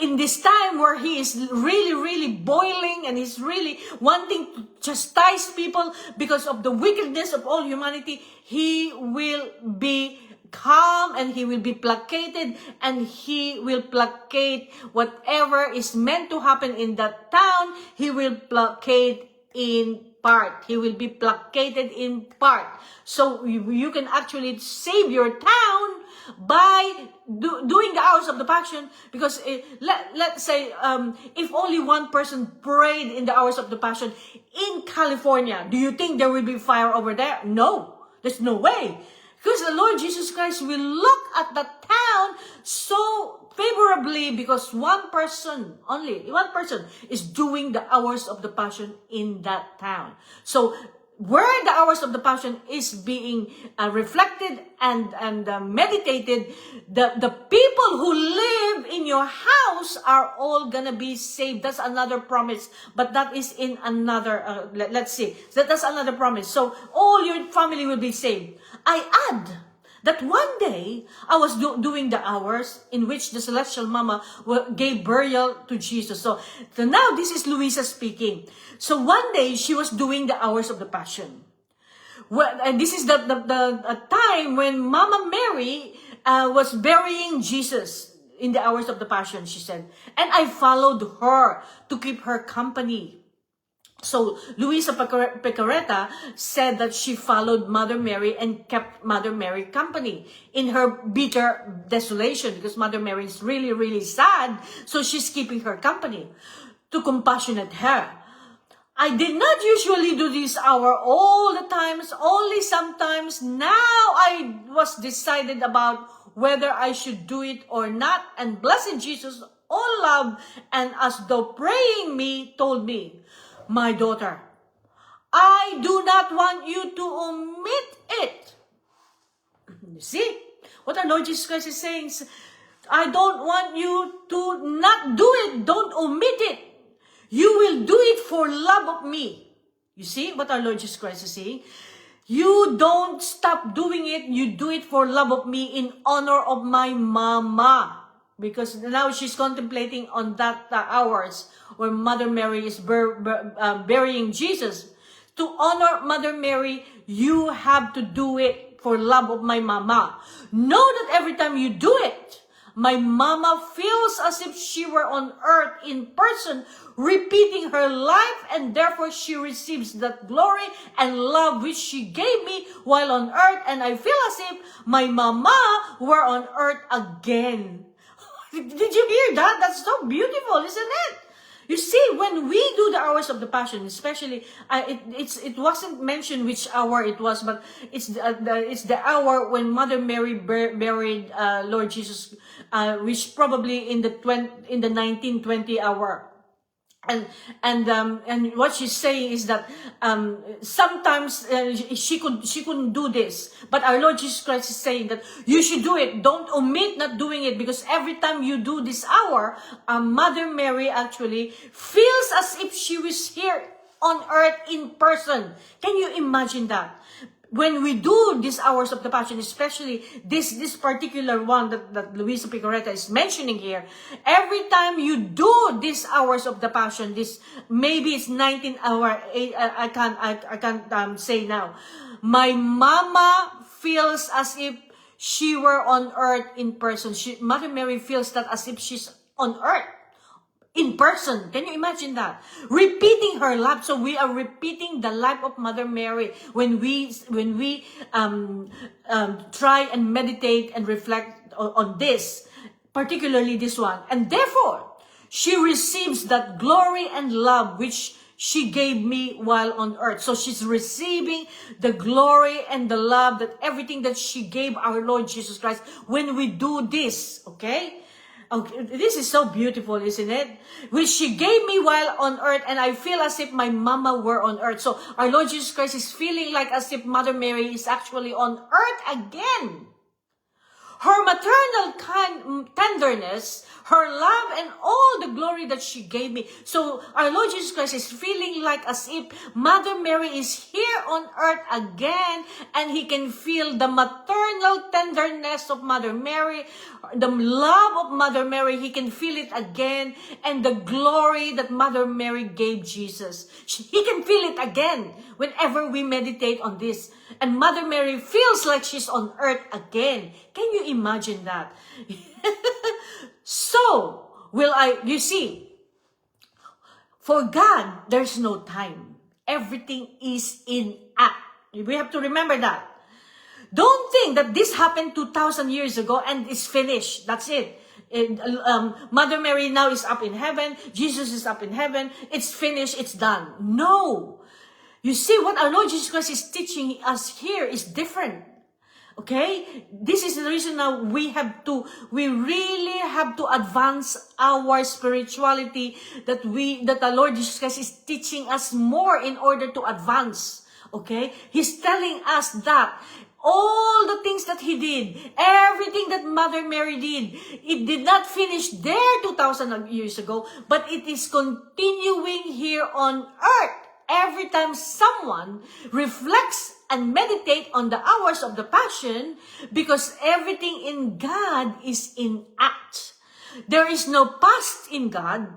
in this time where He is really, really boiling, and He's really wanting to chastise people because of the wickedness of all humanity, He will be calm, and He will be placated, and He will placate whatever is meant to happen in that town. He will placate in part. He will be placated in part. So you can actually save your town by doing the hours of the Passion, because let's say if only one person prayed in the hours of the Passion in California, do you think there will be fire over there? No, there's no way. Because the Lord Jesus Christ will look at the town so favorably, because one person, only one person, is doing the hours of the Passion in that town. So where the hours of the Passion is being reflected and meditated, the people who live in your house are all gonna be saved. That's another promise, but that is in another, let's see, that's another promise. So all your family will be saved. I add that one day I was doing the hours in which the Celestial Mama gave burial to Jesus. So now this is Luisa speaking. So one day she was doing the hours of the Passion. Well, and this is the time when Mama Mary was burying Jesus in the hours of the Passion, she said. And I followed her to keep her company. So Luisa Picareta said that she followed Mother Mary and kept Mother Mary company in her bitter desolation, because Mother Mary is really, really sad. So she's keeping her company to compassionate her. I did not usually do this hour all the times, only sometimes. Now I was decided about whether I should do it or not. And blessed Jesus, all love, and as though praying me, told me, my daughter, I do not want you to omit it. You see what our Lord Jesus Christ is saying? I don't want you to not do it. Don't omit it. You will do it for love of me. You see what our Lord Jesus Christ is saying? You don't stop doing it. You do it for love of me, in honor of my mama. Because now she's contemplating on that hours when Mother Mary is burying Jesus. To honor Mother Mary, you have to do it for love of my mama. Know that every time you do it, my mama feels as if she were on earth in person, repeating her life, and therefore she receives that glory and love which she gave me while on earth, and I feel as if my mama were on earth again. Did you hear that? That's so beautiful, isn't it? You see, when we do the hours of the Passion, especially, it wasn't mentioned which hour it was, but it's the hour when Mother Mary buried Lord Jesus, which probably in the 1920 hour. And what she's saying is that sometimes she couldn't do this, but our Lord Jesus Christ is saying that you should do it. Don't omit not doing it, because every time you do this hour, Mother Mary actually feels as if she was here on earth in person. Can you imagine that? When we do these hours of the Passion, especially this particular one that Luisa Picareta is mentioning here, every time you do these hours of the Passion, this maybe it's 19 hour, I can't say now. My mama feels as if she were on earth in person. Mother Mary feels that as if she's on earth in person. Can you imagine that? Repeating her life. So we are repeating the life of Mother Mary when we try and meditate and reflect on this, particularly this one. And therefore, she receives that glory and love which she gave me while on earth. So she's receiving the glory and the love, that everything that she gave our Lord Jesus Christ when we do this, okay? Okay, this is so beautiful, isn't it? Which she gave me while on earth, and I feel as if my mama were on earth. So our Lord Jesus Christ is feeling like as if Mother Mary is actually on earth again. Her maternal tenderness, her love, and all the glory that she gave me. So our Lord Jesus Christ is feeling like as if Mother Mary is here on earth again, and he can feel the maternal tenderness of Mother Mary, the love of Mother Mary. He can feel it again, and the glory that Mother Mary gave Jesus. He can feel it again whenever we meditate on this. And Mother Mary feels like she's on earth again. Can you imagine that? So, you see, for God, there's no time. everything is in act. We have to remember that. Don't think that this happened 2,000 years ago and is finished. That's it. Mother Mary now is up in heaven. Jesus is up in heaven. It's finished. It's done. No. You see, what our Lord Jesus Christ is teaching us here is different. Okay? This is the reason now we really have to advance our spirituality, that the Lord Jesus Christ is teaching us more in order to advance. Okay? He's telling us that all the things that He did, everything that Mother Mary did, it did not finish there 2,000 years ago, but it is continuing here on earth. Every time someone reflects and meditate on the hours of the Passion, because everything in God is in act. There is no past in God.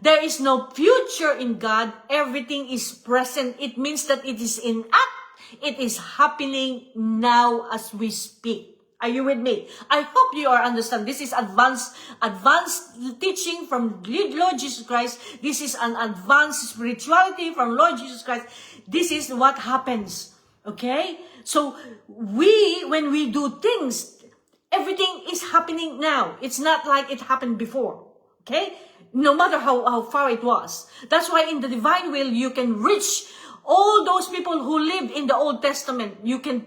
There is no future in God. Everything is present. It means that it is in act. It is happening now as we speak. Are you with me? I hope you are understand. This is advanced teaching from Lord Jesus Christ. This is an advanced spirituality from Lord Jesus Christ. This is what happens. Okay? So when we do things, everything is happening now. It's not like it happened before. Okay? No matter how far it was. That's why in the divine will, you can reach all those people who lived in the Old Testament. You can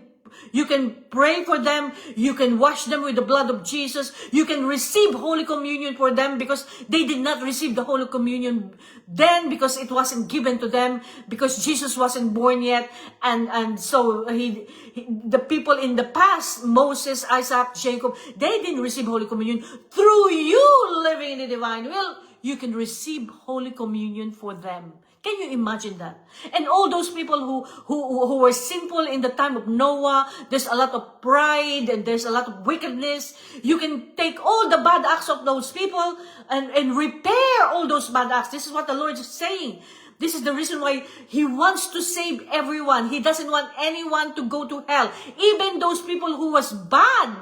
pray for them. You can wash them with the blood of Jesus. You can receive Holy Communion for them, because they did not receive the Holy Communion then, because it wasn't given to them, because Jesus wasn't born yet. And so the people in the past, Moses, Isaac, Jacob, they didn't receive Holy Communion. Through you living in the divine will, you can receive Holy Communion for them. Can you imagine that? And all those people who were sinful in the time of Noah, there's a lot of pride and there's a lot of wickedness. You can take all the bad acts of those people and repair all those bad acts. This is what the Lord is saying. This is the reason why He wants to save everyone. He doesn't want anyone to go to hell. Even those people who was bad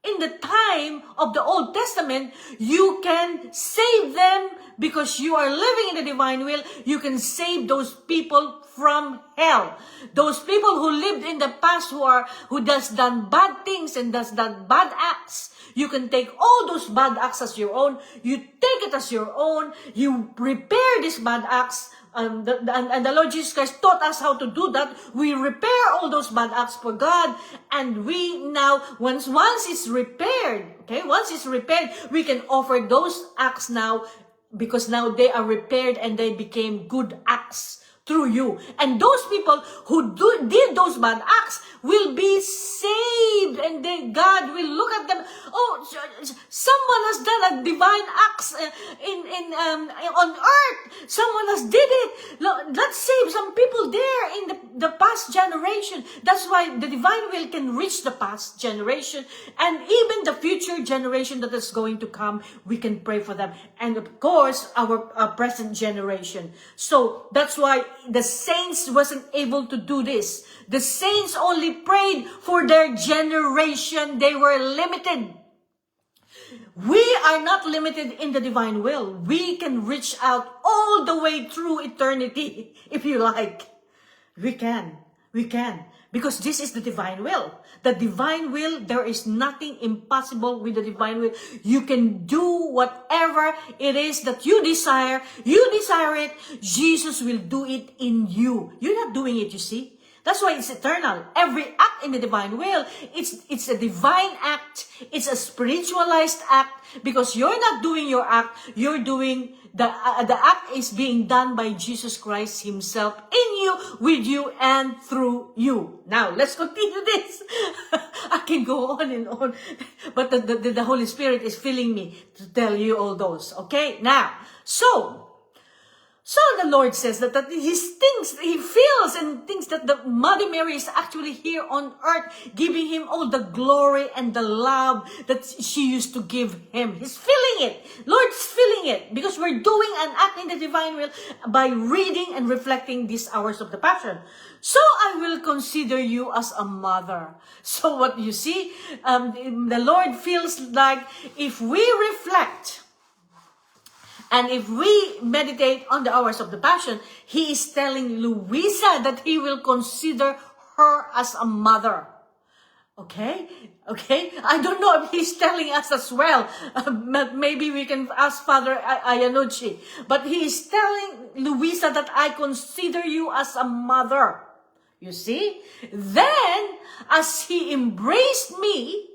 in the time of the Old Testament, you can save them. Because you are living in the divine will, you can save those people from hell. Those people who lived in the past, who does done bad things and does done bad acts, you can take all those bad acts as your own. You take it as your own. You repair these bad acts. And the Lord Jesus Christ taught us how to do that. We repair all those bad acts for God. And we now, once it's repaired, okay, once it's repaired, we can offer those acts now, because now they are repaired and they became good acts through you. And those people who did those bad acts will be saved, and then God will look at them. Oh, someone has done a divine acts on earth. Someone has did it. Let's save some people there in the past generation. That's why the divine will can reach the past generation, and even the future generation that is going to come. We can pray for them, and of course our present generation. So that's why the saints wasn't able to do this. The saints only prayed for their generation. They were limited. We are not limited in the divine will. We can reach out all the way through eternity, if you like. We can. Because this is the divine will. The divine will, there is nothing impossible with the divine will. You can do whatever it is that you desire. You desire it, Jesus will do it in you. You're not doing it, you see. That's why it's eternal. Every act in the divine will, it's a divine act. It's a spiritualized act, because you're not doing your act. You're doing the act is being done by Jesus Christ Himself in you, with you, and through you. Now, let's continue this. I can go on and on, but the Holy Spirit is filling me to tell you all those. Okay? Now, so the Lord says that He thinks, He feels and thinks that the Mother Mary is actually here on earth, giving Him all the glory and the love that she used to give Him. He's feeling it. Lord's feeling it, because we're doing an act in the divine will by reading and reflecting these hours of the Passion. So I will consider you as a mother. So what you see, the Lord feels like if we reflect And if we meditate on the hours of the Passion, he is telling Luisa that he will consider her as a mother. Okay? I don't know if he's telling us as well. Maybe we can ask Father Ayanuchi. But he is telling Luisa that I consider you as a mother. You see? Then, as he embraced me,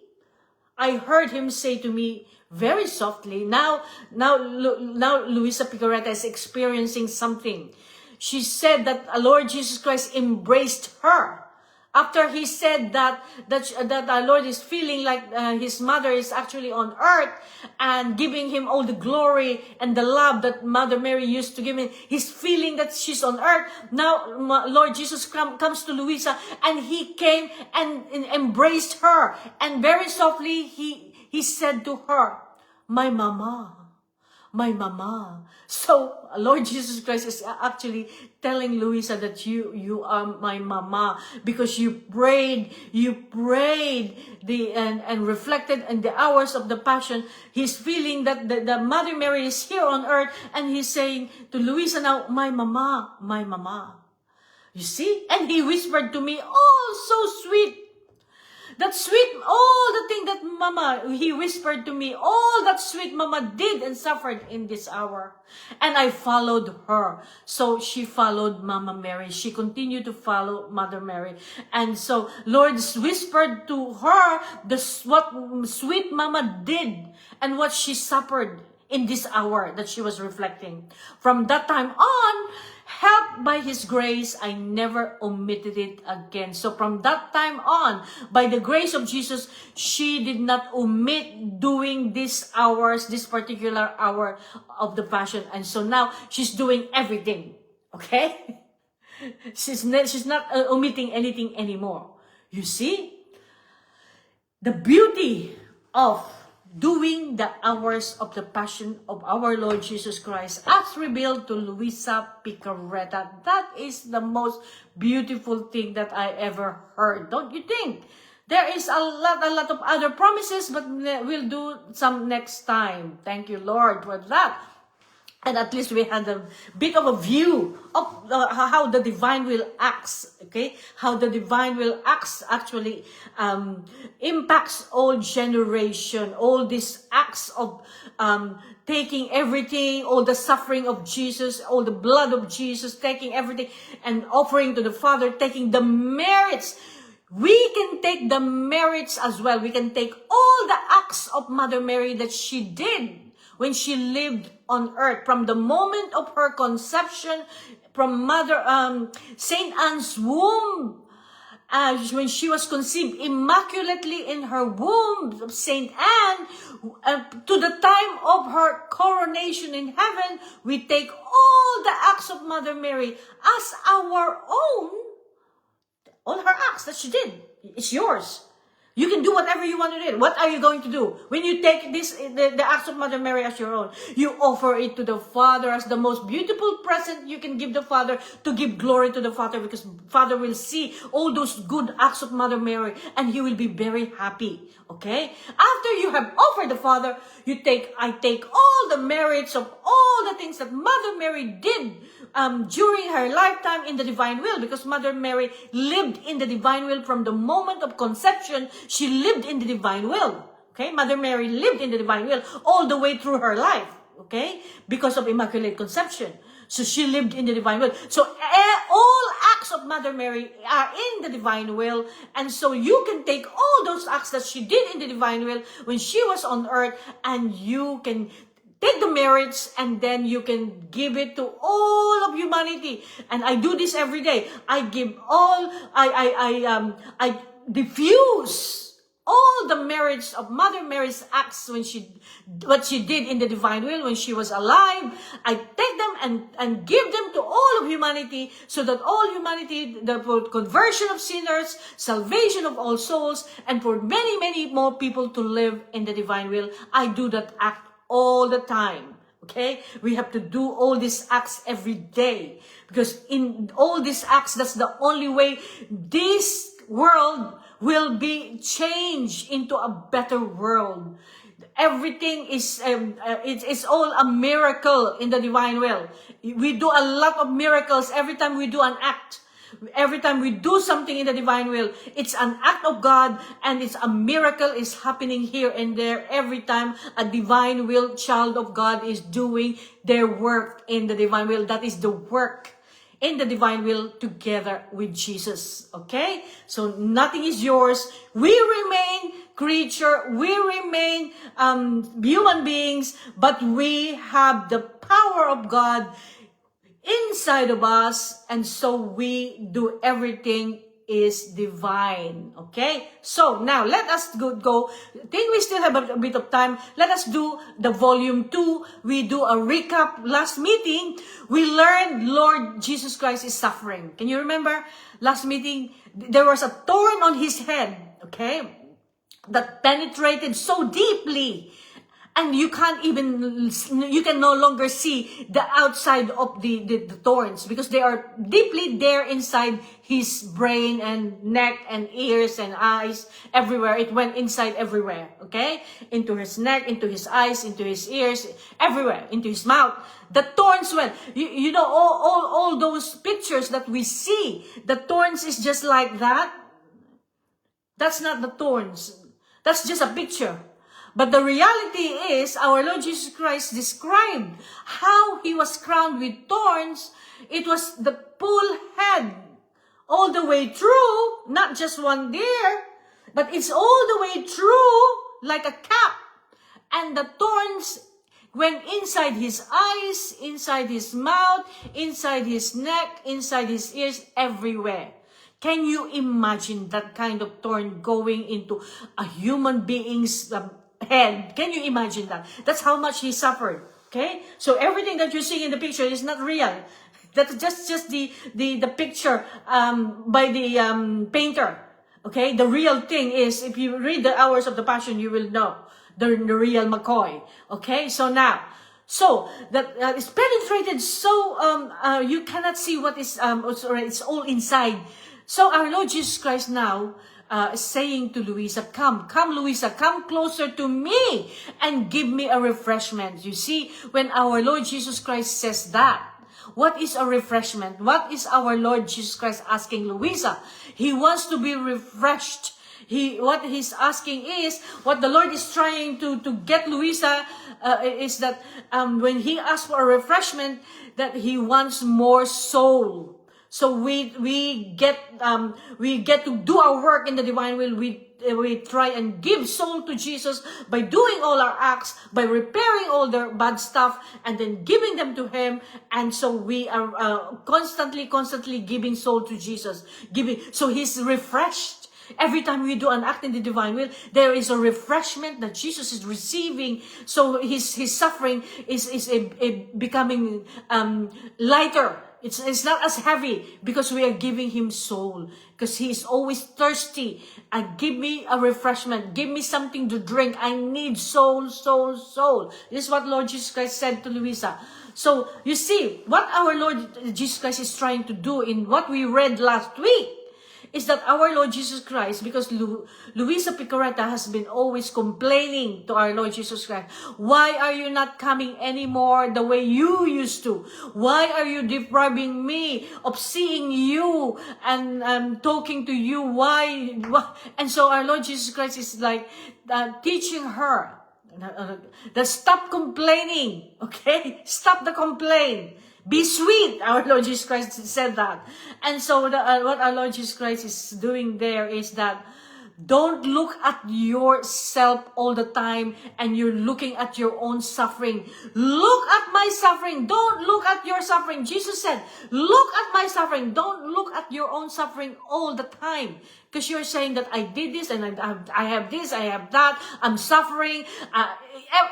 I heard him say to me very softly, now Luisa Picarreta is experiencing something. She said that Lord Jesus Christ embraced her. After he said that our Lord is feeling like his mother is actually on earth and giving him all the glory and the love that Mother Mary used to give him, he's feeling that she's on earth. Now Lord Jesus comes to Luisa and he came and embraced her. And very softly he said to her, my mama. My mama. So, Lord Jesus Christ is actually telling Luisa that you are my mama because you prayed and reflected in the hours of the Passion. He's feeling that the Mother Mary is here on earth, and he's saying to Luisa now, my mama, my mama. You see? And he whispered to me, oh, so sweet. That sweet, all the thing that Mama, he whispered to me, all that sweet Mama did and suffered in this hour. And I followed her. So she followed Mama Mary. She continued to follow Mother Mary. And so Lord whispered to her what sweet Mama did and what she suffered in this hour that she was reflecting. From that time on, helped by His grace, I never omitted it again. So from that time on, by the grace of Jesus, she did not omit doing these hours, this particular hour of the Passion. And so now she's doing everything. Okay? She's not omitting anything anymore. You see? The beauty of doing the hours of the Passion of our Lord Jesus Christ as revealed to Luisa Picarreta. That is the most beautiful thing that I ever heard. Don't you think? There is a lot of other promises, but we'll do some next time. Thank you, Lord, for that. And at least we had a bit of a view of how the divine will acts, okay? How the divine will acts actually impacts all generation, all these acts of taking everything, all the suffering of Jesus, all the blood of Jesus, taking everything and offering to the Father, taking the merits. We can take the merits as well. We can take all the acts of Mother Mary that she did when she lived on earth, from the moment of her conception, from Saint Anne's womb, when she was conceived immaculately in her womb of Saint Anne, to the time of her coronation in heaven, we take all the acts of Mother Mary as our own. All her acts that she did, it's yours. You can do whatever you want to do. What are you going to do? When you take the acts of Mother Mary as your own, you offer it to the Father as the most beautiful present you can give the Father, to give glory to the Father, because Father will see all those good acts of Mother Mary and He will be very happy. Okay? After you have offered the Father, I take all the merits of all the things that Mother Mary did during her lifetime in the divine will, because Mother Mary lived in the divine will from the moment of conception. She lived in the divine will. Okay? Mother Mary lived in the divine will all the way through her life. Okay? Because of Immaculate Conception. So she lived in the divine will. So all acts of Mother Mary are in the divine will. And so you can take all those acts that she did in the divine will when she was on earth, and you can take the merits, and then you can give it to all of humanity. And I do this every day. I give all, I diffuse all the merits of Mother Mary's acts when what she did in the divine will when she was alive. I take them and give them to all of humanity, so that all humanity, the conversion of sinners, salvation of all souls, and for many, many more people to live in the divine will. I do that act all the time. Okay? We have to do all these acts every day, because in all these acts, that's the only way this world will be changed into a better world. Everything is, it's all a miracle in the divine will. We do a lot of miracles every time we do an act. Every time we do something in the divine will, it's an act of God, and it's a miracle is happening here and there every time a divine will child of God is doing their work in the divine will. That is the work in the divine will together with Jesus. Okay? So nothing is yours. We remain creature. We remain human beings, but we have the power of God inside of us, and so we do everything is divine. Okay, so now let us go. I think we still have a bit of time. Let us do the volume 2. We do a recap. Last meeting we learned Lord Jesus Christ is suffering. Can you remember last meeting? There was a thorn on his head, okay, that penetrated so deeply, and you can no longer see the outside of the thorns, because they are deeply there inside his brain and neck and ears and eyes, everywhere. It went inside everywhere, okay? Into his neck, into his eyes, into his ears, everywhere, into his mouth. The thorns went, you know, all those pictures that we see, the thorns is just like that. That's not the thorns. That's just a picture. But the reality is, our Lord Jesus Christ described how he was crowned with thorns. It was the full head, all the way through, not just one there, but it's all the way through like a cap. And the thorns went inside his eyes, inside his mouth, inside his neck, inside his ears, everywhere. Can you imagine that kind of thorn going into a human being's head? Can you imagine that? That's how much he suffered. Okay, so everything that you see in the picture is not real. That's just the picture by the painter. Okay, the real thing is, if you read the Hours of the Passion, you will know the real McCoy. Okay, so now, so that it's penetrated so you cannot see what is it's all inside. So our Lord Jesus Christ now saying to Luisa, come Luisa, come closer to me and give me a refreshment. You see, when our Lord Jesus Christ says that, what is a refreshment? What is our Lord Jesus Christ asking Luisa? He wants to be refreshed. What he's asking is, what the Lord is trying to get Luisa is that when he asks for a refreshment, that he wants more soul. So we get to do our work in the divine will. We try and give soul to Jesus by doing all our acts, by repairing all their bad stuff, and then giving them to him. And so we are constantly giving soul to Jesus. So he's refreshed. Every time we do an act in the divine will, there is a refreshment that Jesus is receiving. So his suffering is becoming lighter. It's not as heavy, because we are giving him soul, because he is always thirsty. And give me a refreshment. Give me something to drink. I need soul. This is what Lord Jesus Christ said to Luisa. So you see, what our Lord Jesus Christ is trying to do in what we read last week is that our Lord Jesus Christ, because Luisa Picareta has been always complaining to our Lord Jesus Christ, why are you not coming anymore the way you used to? Why are you depriving me of seeing you and talking to you? Why? And so our Lord Jesus Christ is like teaching her that stop complaining, okay? Stop the complaint. Be sweet, our Lord Jesus Christ said that. And so what our Lord Jesus Christ is doing there is that don't look at yourself all the time and you're looking at your own suffering. Look at my suffering. Don't look at your suffering. Jesus said, look at my suffering. Don't look at your own suffering all the time. Because you're saying that I did this and I have this, I have that, I'm suffering.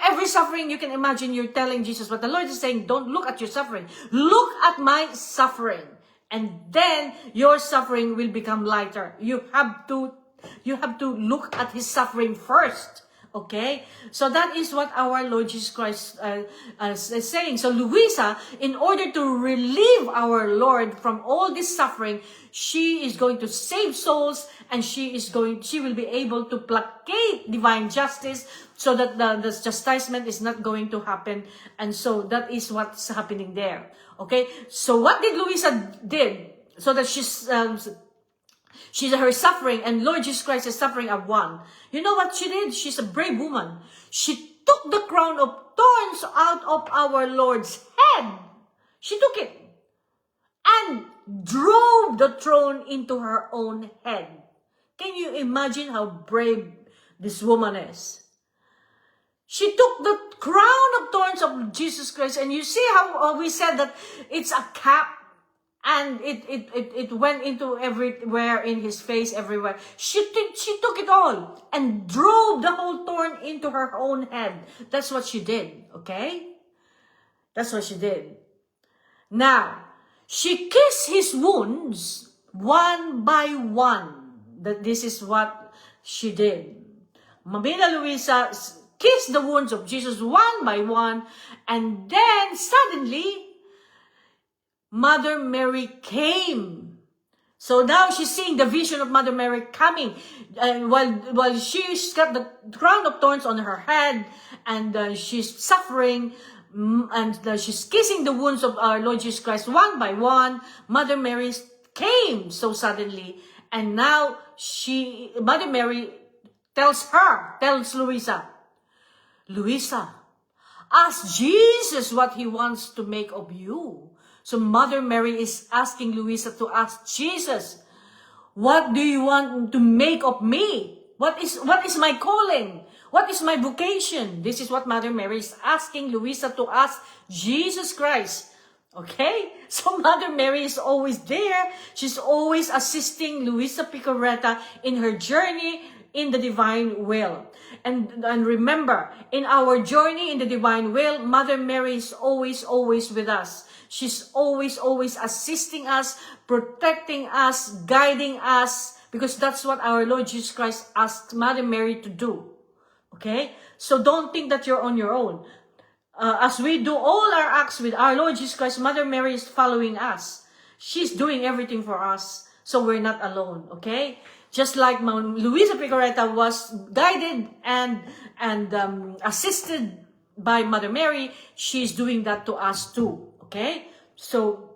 Every suffering you can imagine, you're telling Jesus. But the Lord is saying, don't look at your suffering. Look at my suffering. And then your suffering will become lighter. You have to look at his suffering first. Okay? So that is what our Lord Jesus Christ is saying. So Luisa, in order to relieve our Lord from all this suffering, she is going to save souls, and she will be able to placate divine justice, so that the chastisement is not going to happen. And so that is what's happening there. Okay? So what did Luisa did? So that she's her suffering, and Lord Jesus Christ is suffering at one. You know what she did? She's a brave woman. She took the crown of thorns out of our Lord's head. She took it and drove the throne into her own head. Can you imagine how brave this woman is? She took the crown of thorns of Jesus Christ, and you see how we said that it's a cap, and it went into everywhere, in his face, everywhere. She took it all and drove the whole thorn into her own head. That's what she did, okay? That's what she did. Now, she kissed his wounds one by one. This is what she did. Mamina Luisa kissed the wounds of Jesus one by one, and then suddenly, Mother Mary came. So now she's seeing the vision of Mother Mary coming, while she's got the crown of thorns on her head, and she's suffering, and she's kissing the wounds of our Lord Jesus Christ one by one. Mother Mary came so suddenly, and now Mother Mary tells Luisa, ask Jesus what he wants to make of you. So Mother Mary is asking Luisa to ask Jesus, what do you want to make of me? What is my calling? What is my vocation? This is what Mother Mary is asking Luisa to ask Jesus Christ. Okay? So Mother Mary is always there. She's always assisting Luisa Picarreta in her journey in the divine will. And remember, in our journey in the divine will, Mother Mary is always with us. She's always assisting us, protecting us, guiding us, because that's what our Lord Jesus Christ asked Mother Mary to do. Okay? So don't think that you're on your own. As we do all our acts with our Lord Jesus Christ, Mother Mary is following us. She's doing everything for us, so we're not alone. Okay? Just like Luisa Picarreta was guided and assisted by Mother Mary, she's doing that to us too. Okay, so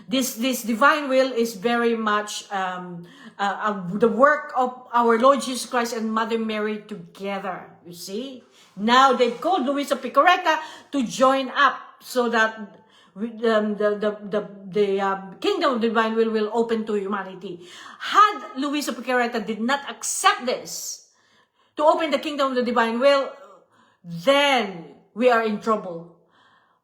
this divine will is very much the work of our Lord Jesus Christ and Mother Mary together. You see, now they've called Luisa Picarreta to join up, so that the kingdom of divine will open to humanity. Had Luisa Picarreta did not accept this to open the kingdom of the divine will, then we are in trouble.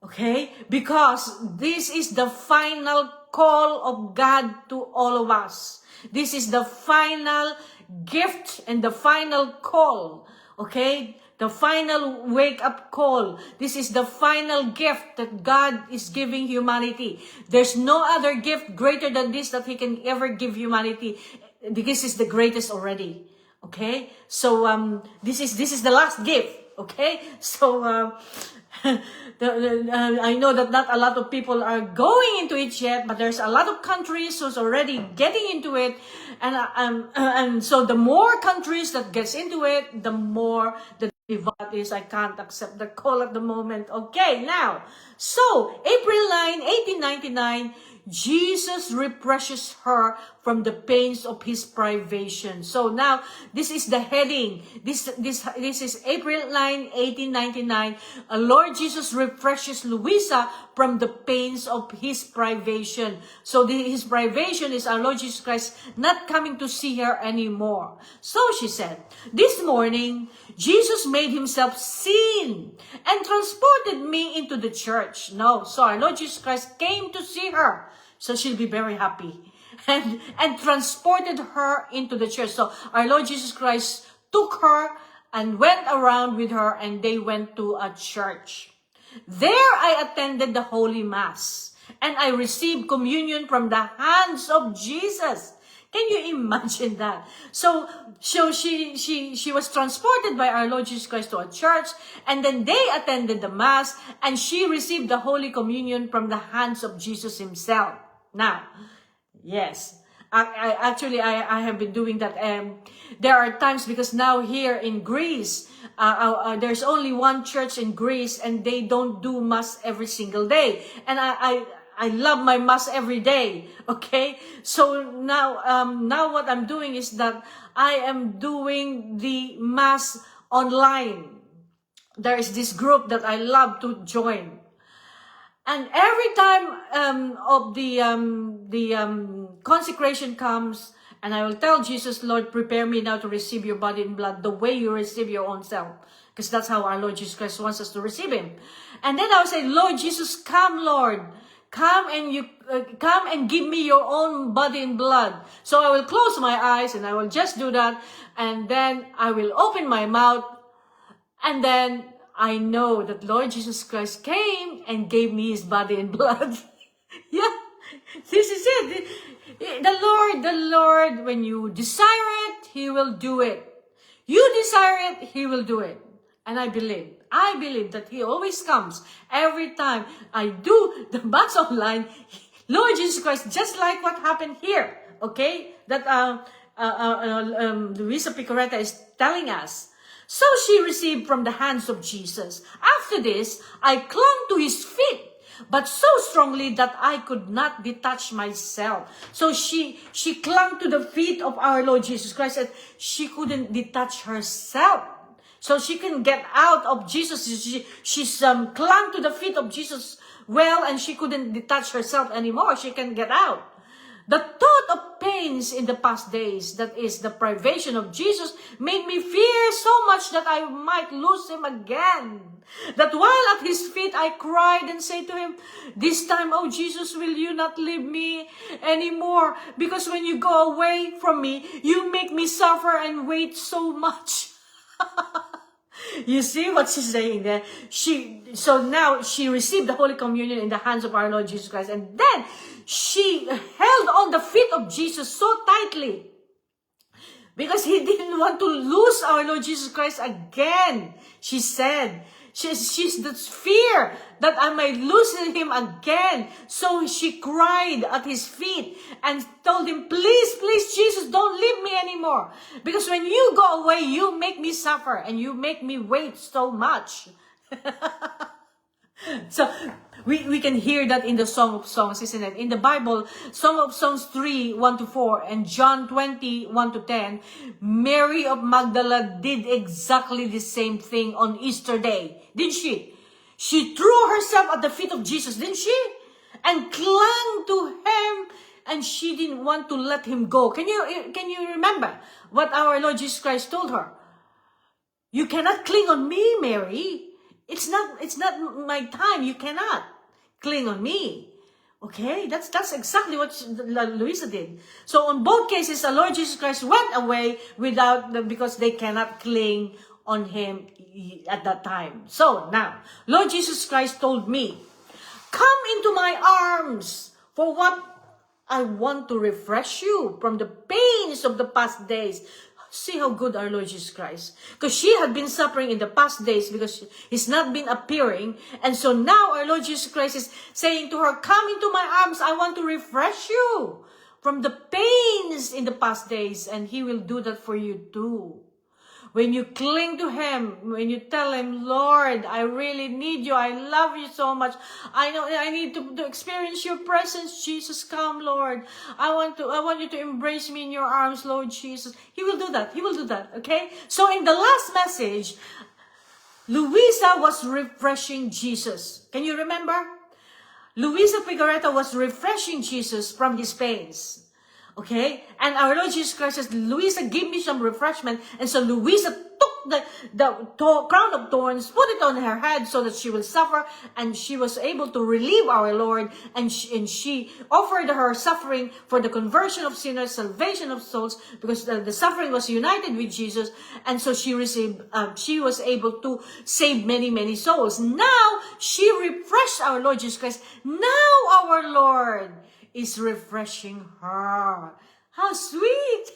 Okay? Because this is the final call of God to all of us. This is the final gift and the final call. Okay? The final wake-up call. This is the final gift that God is giving humanity. There's no other gift greater than this that He can ever give humanity. This is the greatest already. Okay? So, this is the last gift. Okay? So, I know that not a lot of people are going into it yet, but there's a lot of countries who's already getting into it, and so the more countries that gets into it, the more the divide is. I can't accept the call at the moment. Okay, now, so April 9, 1899, Jesus refreshes her from the pains of his privation. So now, this is the heading. This is April 9, 1899. Lord Jesus refreshes Luisa from the pains of his privation. So his privation is our Lord Jesus Christ not coming to see her anymore. So she said, this morning, Jesus made himself seen and transported me into the church. No, so our Lord Jesus Christ came to see her. So she'll be very happy. And transported her into the church. So our Lord Jesus Christ took her and went around with her, and they went to a church. There I attended the Holy Mass, and I received communion from the hands of Jesus. Can you imagine that? So she was transported by our Lord Jesus Christ to a church, and then they attended the Mass, and she received the Holy Communion from the hands of Jesus himself. Now, yes. I have been doing that. There are times, because now here in Greece, there's only one church in Greece, and they don't do Mass every single day. And I love my Mass every day. Okay, so now what I'm doing is that I am doing the Mass online. There is this group that I love to join. And every time of the consecration comes, and I will tell Jesus, Lord, prepare me now to receive your body and blood the way you receive your own self. Because that's how our Lord Jesus Christ wants us to receive him. And then I will say, Lord Jesus, come, Lord. Come and give me your own body and blood. So I will close my eyes and I will just do that. And then I will open my mouth. And then I know that Lord Jesus Christ came and gave me his body and blood. Yeah, this is it. The Lord, when you desire it, he will do it. You desire it, he will do it. And I believe that he always comes. Every time I do the Mass online, Lord Jesus Christ, just like what happened here, okay? That Luisa Picaretta is telling us. So she received from the hands of Jesus. After this, I clung to his feet, but so strongly that I could not detach myself. So she clung to the feet of our Lord Jesus Christ, and she couldn't detach herself. So she can get out of Jesus. She's clung to the feet of Jesus well, and she couldn't detach herself anymore. She can get out. The thought of pains in the past days, that is the privation of Jesus, made me fear so much that I might lose him again. That while at his feet I cried and said to him, this time, oh Jesus, will you not leave me anymore? Because when you go away from me, you make me suffer and wait so much. You see what she's saying there? So now she received the Holy Communion in the hands of our Lord Jesus Christ. And then she held on the feet of Jesus so tightly, because he didn't want to lose our Lord Jesus Christ again. She said, she's the fear that I might lose him again. So she cried at his feet and told him, please, please, Jesus, don't leave me anymore. Because when you go away, you make me suffer and you make me wait so much. So we can hear that in the Song of Songs, isn't it? In the Bible, Song of Songs 3, 1-4, and John 20, 1-10, Mary of Magdala did exactly the same thing on Easter Day. Didn't she? She threw herself at the feet of Jesus, didn't she? And clung to him, and she didn't want to let him go. Can you remember what our Lord Jesus Christ told her? You cannot cling on me, Mary. It's not my time. You cannot cling on me. Okay? That's exactly what Luisa did. So on both cases, the Lord Jesus Christ went away because they cannot cling on him at that time. So now, Lord Jesus Christ told me, come into my arms, for what I want to refresh you from the pains of the past days. See how good our Lord Jesus Christ. Because she had been suffering in the past days because he's not been appearing. And so now our Lord Jesus Christ is saying to her, come into my arms. I want to refresh you from the pains in the past days. And he will do that for you too. When you cling to him, when you tell him, Lord, I really need you. I love you so much. I know I need to experience your presence. Jesus, come, Lord. I want you to embrace me in your arms, Lord Jesus. He will do that. He will do that. Okay? So in the last message, Luisa was refreshing Jesus. Can you remember? Luisa Picaretta was refreshing Jesus from his pains. Okay? And our Lord Jesus Christ says, Luisa, give me some refreshment. And so Luisa took the crown of thorns, put it on her head so that she will suffer. And she was able to relieve our Lord. And she offered her suffering for the conversion of sinners, salvation of souls, because the suffering was united with Jesus. And so she was able to save many, many souls. Now, she refreshed our Lord Jesus Christ. Now our Lord is refreshing her. How sweet!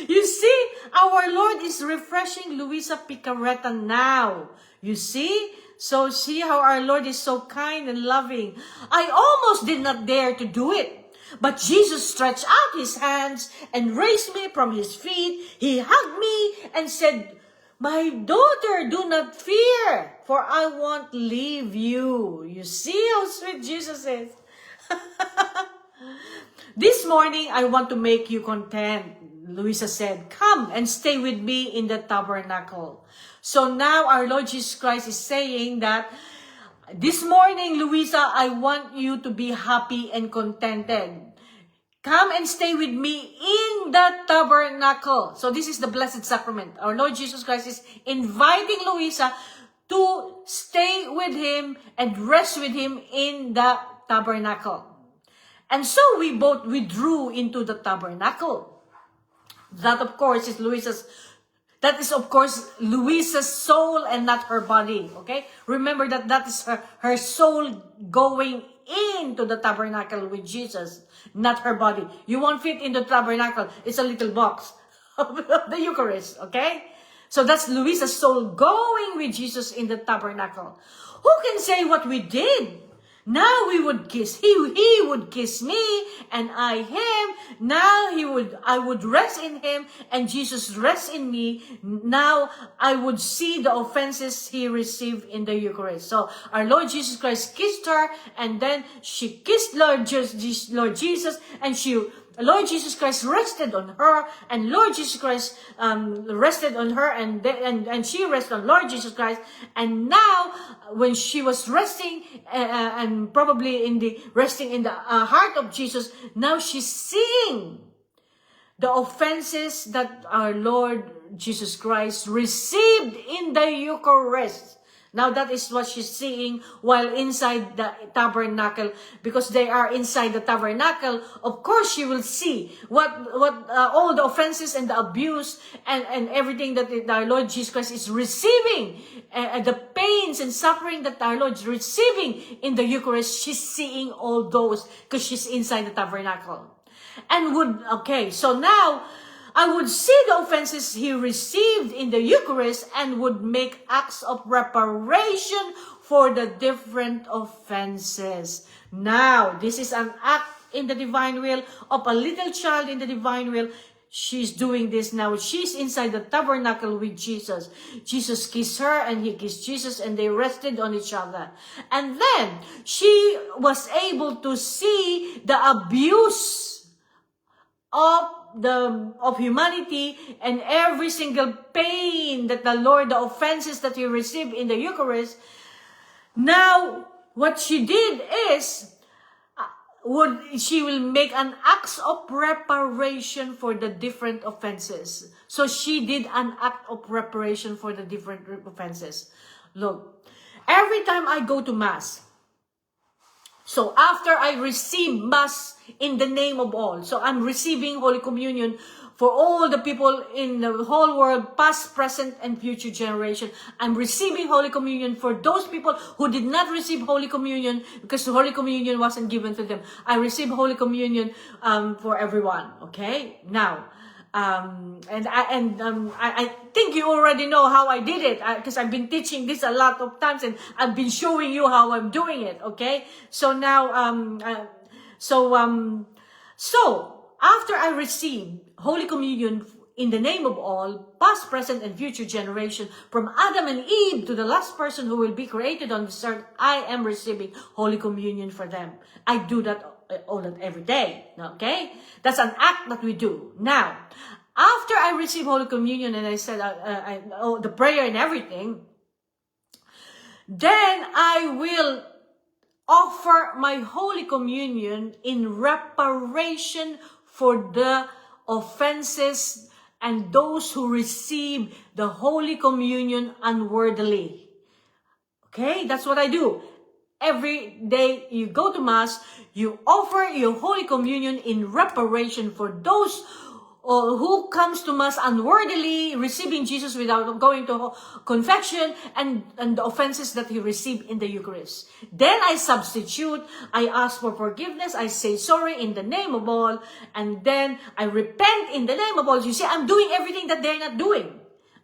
You see, our Lord is refreshing Luisa Picareta now. You see? So see how our Lord is so kind and loving. I almost did not dare to do it. But Jesus stretched out his hands and raised me from his feet. He hugged me and said, "My daughter, do not fear, for I won't leave you." You see how sweet Jesus is? "This morning, I want to make you content," Luisa said. "Come and stay with me in the tabernacle." So now our Lord Jesus Christ is saying that, this morning, Luisa, I want you to be happy and contented. Come and stay with me in the tabernacle. So this is the Blessed Sacrament. Our Lord Jesus Christ is inviting Luisa to stay with him and rest with him in the tabernacle. And so we both withdrew into the tabernacle. That, of course, is Luisa's soul and not her body. Okay? Remember that is her soul going into the tabernacle with Jesus, not her body. You won't fit in the tabernacle. It's a little box of the Eucharist. Okay? So that's Luisa's soul going with Jesus in the tabernacle. Who can say what we did? Now we would kiss. He would kiss me and I him. Now I would rest in him and Jesus rests in me. Now I would see the offenses he received in the Eucharist. So our Lord Jesus Christ kissed her and then she kissed Lord Jesus and Lord Jesus Christ rested on her, and Lord Jesus Christ rested on her, and she rested on Lord Jesus Christ. And now, when she was resting, and probably resting in the heart of Jesus, now she's seeing the offenses that our Lord Jesus Christ received in the Eucharist. Now that is what she's seeing while inside the tabernacle, because they are inside the tabernacle. Of course, she will see what all the offenses and the abuse and everything that our Lord Jesus Christ is receiving, the pains and suffering that our Lord is receiving in the Eucharist. She's seeing all those because she's inside the tabernacle. So now I would see the offenses he received in the Eucharist and would make acts of reparation for the different offenses. Now, this is an act in the divine will of a little child in the divine will. She's doing this now. She's inside the tabernacle with Jesus. Jesus kissed her and he kissed Jesus and they rested on each other. And then she was able to see the abuse of humanity and every single pain that the Lord, the offenses that he received in the Eucharist. Now, what she did is, she will make an act of reparation for the different offenses. So she did an act of reparation for the different offenses. Look, every time I go to Mass, so after I receive Mass in the name of all, so I'm receiving Holy Communion for all the people in the whole world, past, present, and future generation. I'm receiving Holy Communion for those people who did not receive Holy Communion because the Holy Communion wasn't given to them. I receive Holy Communion for everyone. Okay, now. I think you already know how I did it, because I've been teaching this a lot of times and I've been showing you how I'm doing it. Okay, so now so after I received Holy Communion in the name of all, past, present, and future generation, from Adam and Eve to the last person who will be created on this earth, I am receiving Holy Communion for them. I do that every day. Okay? That's an act that we do. Now, after I receive Holy Communion and I said the prayer and everything, then I will offer my Holy Communion in reparation for the offenses and those who receive the Holy Communion unworthily. Okay? That's what I do. Every day you go to Mass, you offer your Holy Communion in reparation for those or who comes to Mass unworthily, receiving Jesus without going to confession, and the offenses that he received in the Eucharist. Then I substitute, I ask for forgiveness, I say sorry in the name of all, and then I repent in the name of all. You see, I'm doing everything that they're not doing.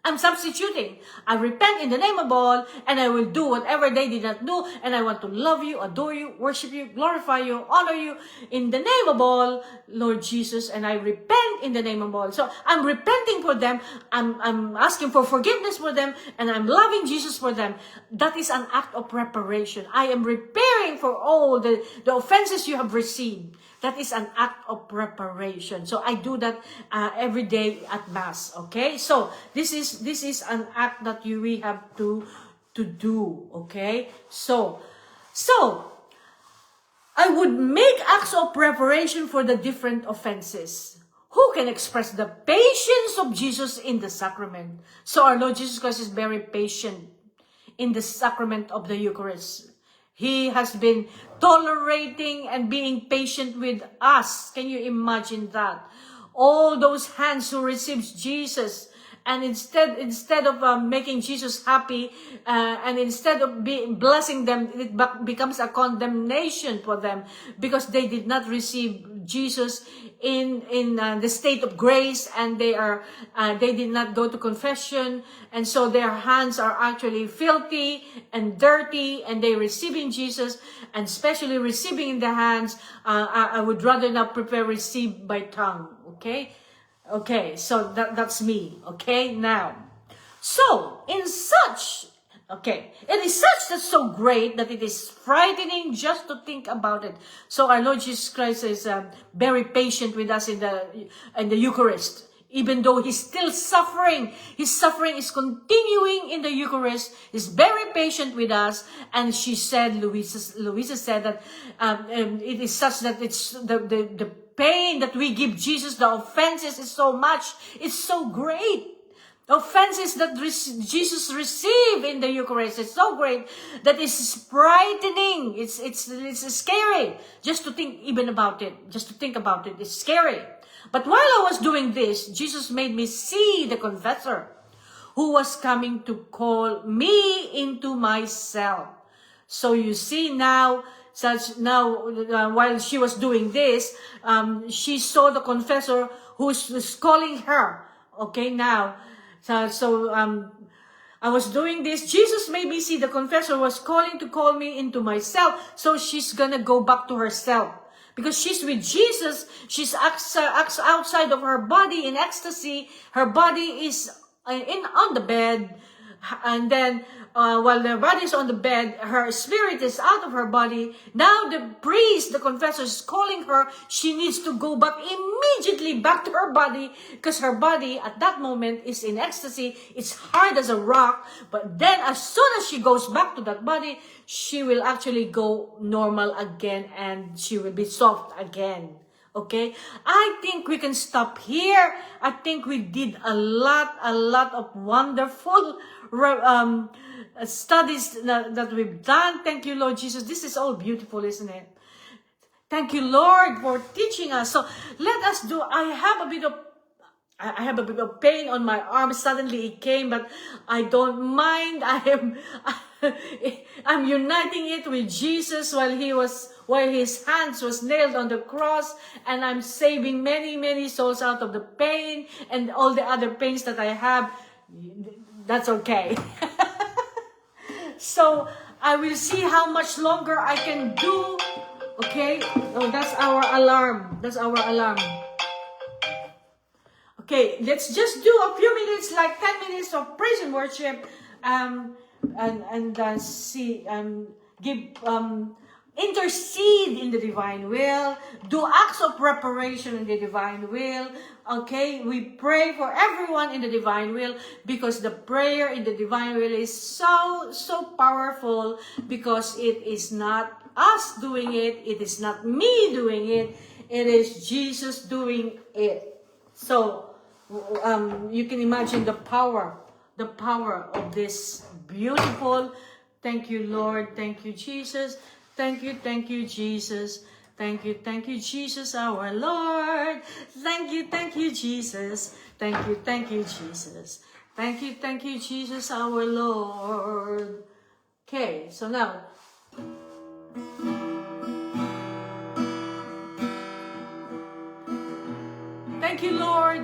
I'm substituting. I repent in the name of all, and I will do whatever they did not do, and I want to love you, adore you, worship you, glorify you, honor you in the name of all, Lord Jesus, and I repent in the name of all. So I'm repenting for them, I'm asking for forgiveness for them, and I'm loving Jesus for them. That is an act of preparation. I am repairing for all the offenses you have received. That is an act of preparation. So I do that every day at Mass. Okay? So this is an act that we have to do. Okay? So I would make acts of preparation for the different offenses. Who can express the patience of Jesus in the sacrament? So our Lord Jesus Christ is very patient in the sacrament of the Eucharist. He has been tolerating and being patient with us. Can you imagine that? All those hands who receives Jesus, and instead of making Jesus happy, and instead of blessing them, it becomes a condemnation for them because they did not receive Jesus in the state of grace, and they did not go to confession, and so their hands are actually filthy and dirty, and they receiving Jesus, and especially receiving in the hands. I would rather not receive by tongue. Okay, so that's me. Okay, now, so it is such that's so great that it is frightening just to think about it. So our Lord Jesus Christ is very patient with us in the Eucharist. Even though he's still suffering, his suffering is continuing in the Eucharist. He's very patient with us. And she said, Louisa said that it is such that it's the pain that we give Jesus, the offenses is so much, it's so great. The offenses that Jesus received in the Eucharist is so great that it's frightening. It's scary just to think even about it. Just to think about it, it's scary. But while I was doing this, Jesus made me see the confessor who was coming to call me into my cell. So you see now, while she was doing this, she saw the confessor who was calling her. Okay, now, I was doing this. Jesus made me see the confessor was calling to call me into my cell. So she's gonna go back to her cell. Because she's with Jesus, she's outside of her body in ecstasy. Her body is on the bed, and then while the body is on the bed, her spirit is out of her body. Now the priest, the confessor, is calling her. She needs to go back immediately back to her body, because her body at that moment is in ecstasy. It's hard as a rock. But then as soon as she goes back to that body, she will actually go normal again, and she will be soft again. Okay, I think we can stop here. I think we did a lot of wonderful studies that we've done. Thank you, Lord Jesus. This is all beautiful, isn't it? Thank you, Lord, for teaching us. So let us do. I have a bit of pain on my arm. Suddenly it came, but I don't mind. I'm uniting it with Jesus while his hands was nailed on the cross, and I'm saving many souls out of the pain and all the other pains that I have. That's okay. So I will see how much longer I can do. Okay. Oh, that's our alarm. Okay, let's just do a few minutes, like 10 minutes of praise and worship, intercede in the divine will, do acts of preparation in the divine will. Okay, we pray for everyone in the divine will, because the prayer in the divine will is so powerful, because it is not us doing it, it is not me doing it, it is Jesus doing it. So you can imagine the power of this beautiful. Thank you, Lord. Thank you, Jesus. Thank you, Jesus. Thank you, Jesus, our Lord. Thank you, Jesus. Thank you, Jesus. Thank you, Jesus, our Lord. Okay, so now, thank you, Lord,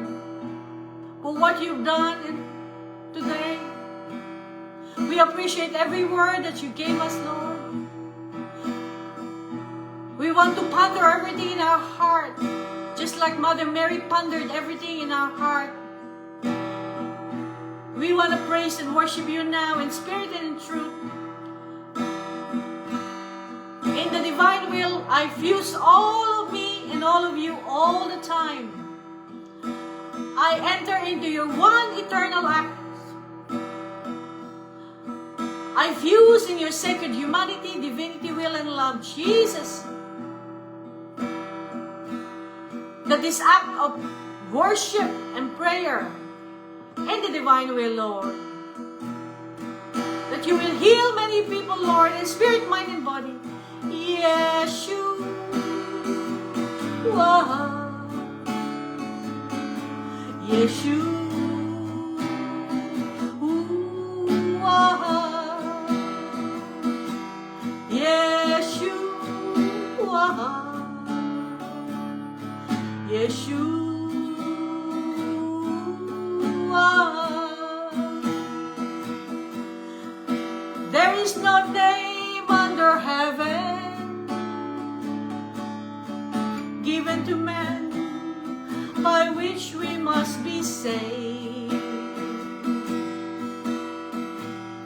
for what you've done today. We appreciate every word that you gave us, Lord. We want to ponder everything in our heart, just like Mother Mary pondered everything in our heart. We want to praise and worship you now in spirit and in truth. In the divine will, I fuse all of me and all of you all the time. I enter into your one eternal act. I fuse in your sacred humanity, divinity, will, and love, Jesus. That this act of worship and prayer in the divine will, Lord, that you will heal many people, Lord, in spirit, mind, and body. Yeshua, Yeshua, there is no name under heaven given to man by which we must be saved.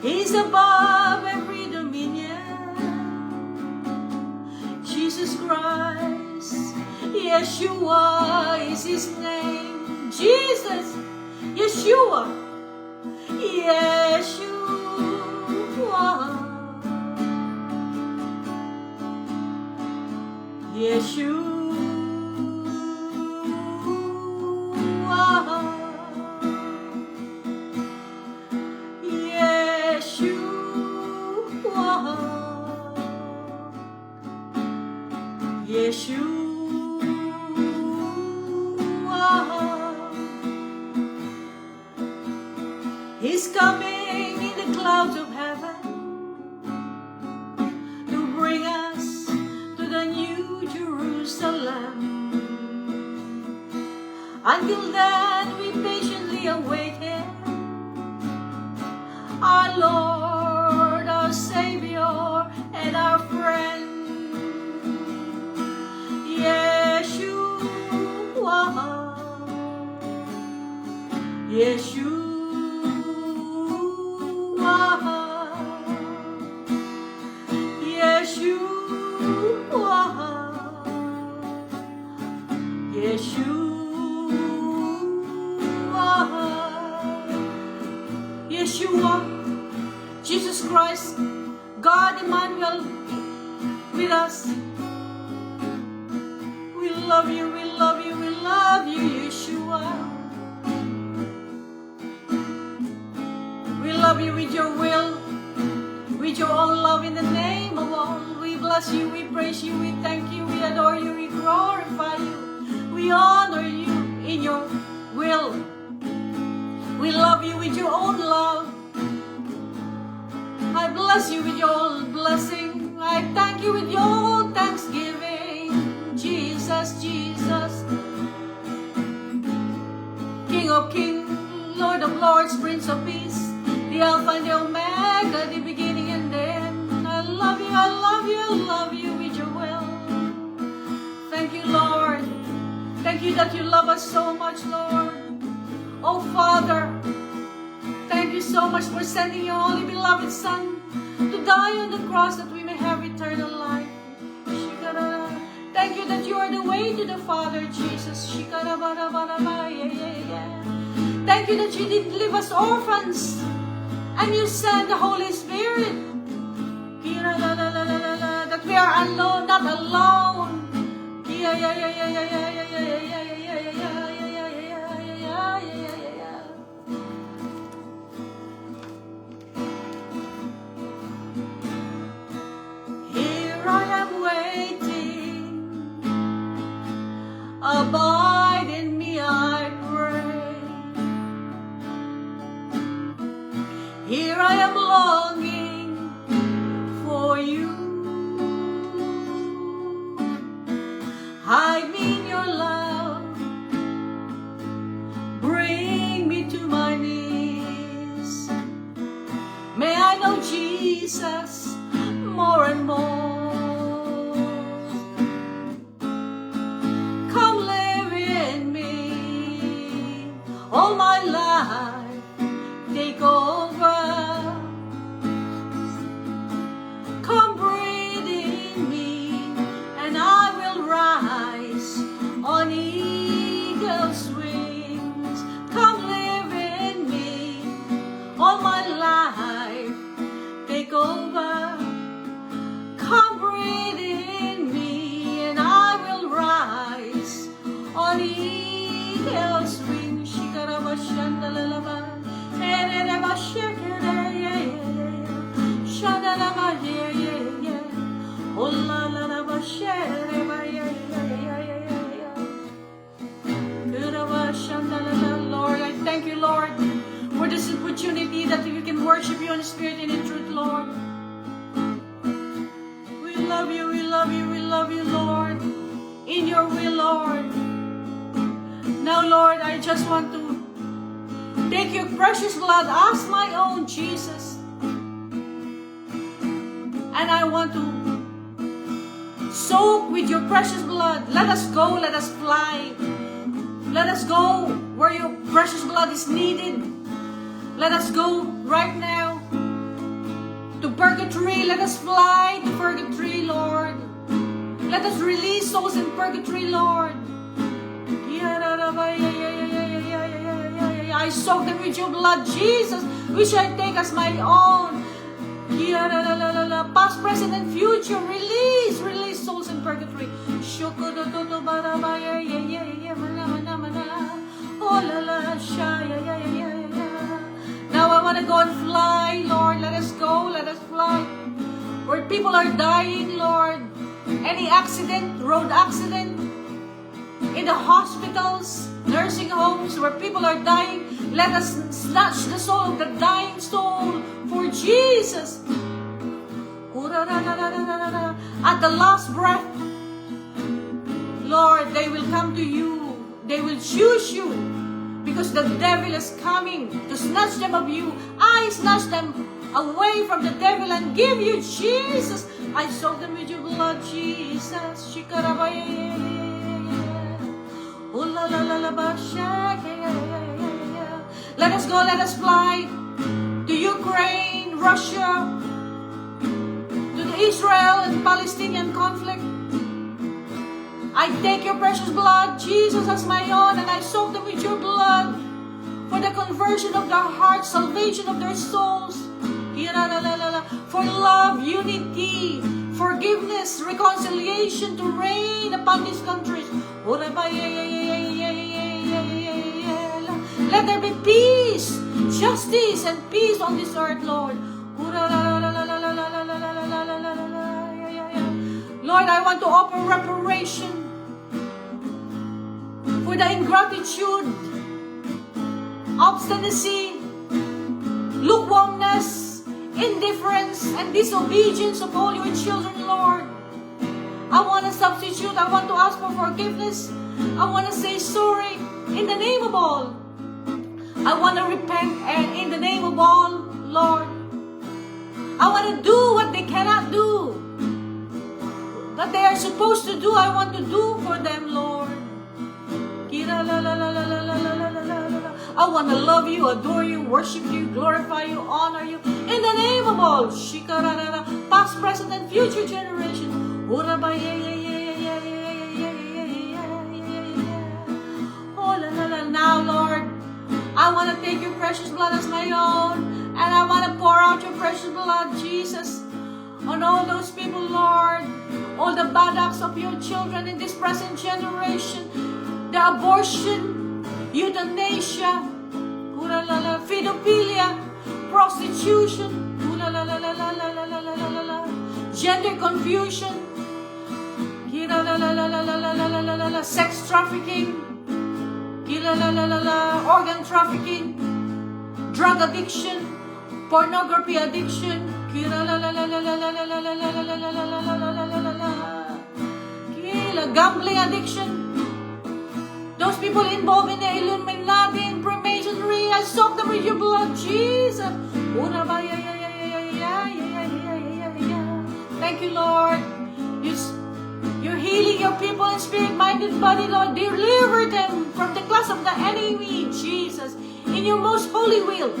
He's above every dominion. Jesus Christ, Yeshua is his name. Jesus, Yeshua, Yeshua, Yeshua, Yeshua, Yeshua. He's coming in the clouds of heaven to bring us to the new Jerusalem. Until then, we patiently await him, our Lord, our Savior, and our friend. Yeshua, Yeshua, Yeshua, Yeshua, Yeshua, Jesus Christ, God Emmanuel with us. We love you, we love you, we love you, Yeshua. We love you with your will, with your own love in the name of all. We bless you, we praise you, we thank you, we adore you, we glorify you. We honor you in your will. We love you with your own love. I bless you with your own blessing. I thank you with your own thanksgiving. Jesus, Jesus, King of kings, Lord of lords, Prince of peace, the Alpha and the Omega, the beginning and the end. I love you, I love you, I love you with your will. Thank you, Lord. Thank you that you love us so much, Lord. Oh, Father, thank you so much for sending your only beloved Son to die on the cross that we may have eternal life. Thank you that you are the way to the Father, Jesus. Thank you that you didn't leave us orphans and you sent the Holy Spirit. That we are alone, not alone. Here I am waiting Abide in me, I pray. Here I am longing for you. Hide me in your love. Bring me to my knees. May I know Jesus more and more. Come live in me all my life. Take over. Come breathe in me, and I will rise on eagle's wings. Come live in me all my life. Take over. Come breathe in me, and I will rise on eagle's wings. Shikarabashandalalaba, Shandalaba, oh la la la ba shereba, Lord, I thank you, Lord, for this opportunity that we can worship you in spirit and in truth, Lord. We love you, we love you, we love you, Lord, in your will, Lord. Now, Lord, I just want to take your precious blood as my own, Jesus. And I want to soak with your precious blood. Let us go, let us fly. Let us go where your precious blood is needed. Let us go right now to purgatory. Let us fly to purgatory, Lord. Let us release souls in purgatory, Lord. I soak them with your blood, Jesus, which I take as my own. Past, present, and future. Release souls in purgatory. Now I want to go and fly, Lord. Let us go, let us fly. Where people are dying, Lord. Any accident, road accident, in the hospitals, nursing homes, where people are dying, let us snatch the soul of the dying soul for Jesus. At the last breath, Lord, they will come to you. They will choose you, because the devil is coming to snatch them of you. I snatch them away from the devil and give you Jesus. I soak them with your blood, Jesus. Let us go, let us fly to Ukraine, Russia, to the Israel and Palestinian conflict. I take your precious blood, Jesus, as my own, and I soak them with your blood for the conversion of their hearts, salvation of their souls, for love, unity, forgiveness, reconciliation to reign upon these countries. Let there be peace, justice, and peace on this earth, Lord. Lord, I want to offer reparation for the ingratitude, obstinacy, lukewarmness, indifference, and disobedience of all your children, Lord. I want to substitute. I want to ask for forgiveness. I want to say sorry in the name of all. I want to repent and in the name of all, Lord. I want to do what they cannot do, that they are supposed to do. I want to do for them, Lord. I want to love you, adore you, worship you, glorify you, honor you in the name of all. Past, present, and future generation. Now, Lord, I want to take your precious blood as my own, and I want to pour out your precious blood, Jesus, on all those people, Lord, all the bad acts of your children in this present generation, the abortion, euthanasia, pedophilia, prostitution, gender confusion, sex trafficking, organ trafficking, drug addiction, pornography addiction, gambling addiction, those people involved in the Illuminati and Freemasonry, I soak them with your blood, Jesus. Thank you, Lord. You're healing your people in spirit, mind, and body, Lord. Deliver them from the class of the enemy, Jesus, in your most holy will.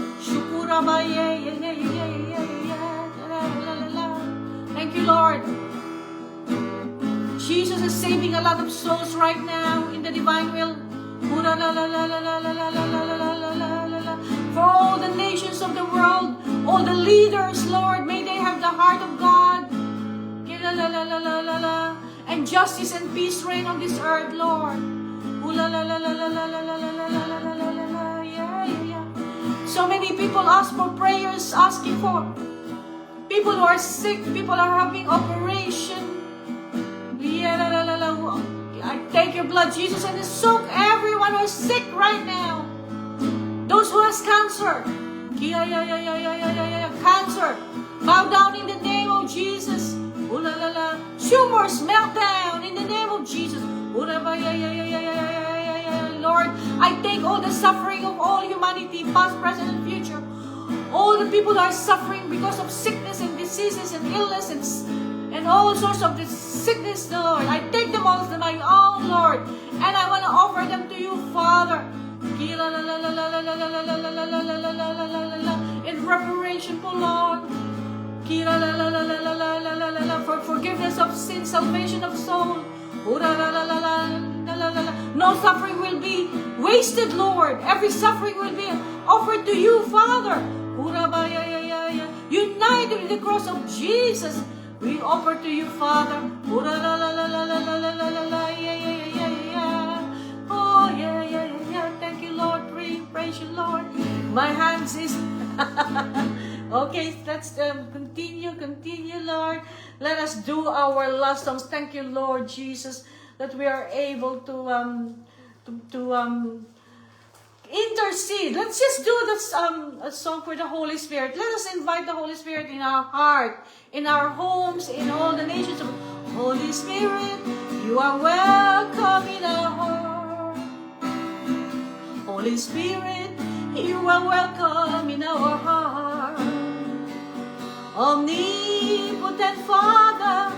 Thank you, Lord. Jesus is saving a lot of souls right now in the divine will. For all the nations of the world, all the leaders, Lord, may they have the heart of God. And justice and peace reign on this earth, Lord. So many people ask for prayers, asking for people who are sick, people are having operation. I take your blood, Jesus, and soak everyone who is sick right now. Those who has cancer, cancer, bow down in the name of Jesus. Tumors, melt down in the name of Jesus. Lord, I take all the suffering of all humanity, past, present, and future. All the people that are suffering because of sickness and diseases and illness and all sorts of this sickness, Lord. I take them all to my own, Lord. And I want to offer them to you, Father. In reparation for Lord. For forgiveness of sin, salvation of soul. No suffering will be wasted, Lord. Every suffering will be offered to you, Father. United with the cross of Jesus, we offer to you, Father. Oh, yeah. Thank you, Lord. Praise you, Lord. My hands is... Okay, let's continue, Lord. Let us do our last songs. Thank you, Lord Jesus, that we are able to intercede. Let's just do this a song for the Holy Spirit. Let us invite the Holy Spirit in our heart, in our homes, in all the nations of Holy Spirit. You are welcome in our heart. Holy Spirit, you are welcome in our heart. Omnipotent Father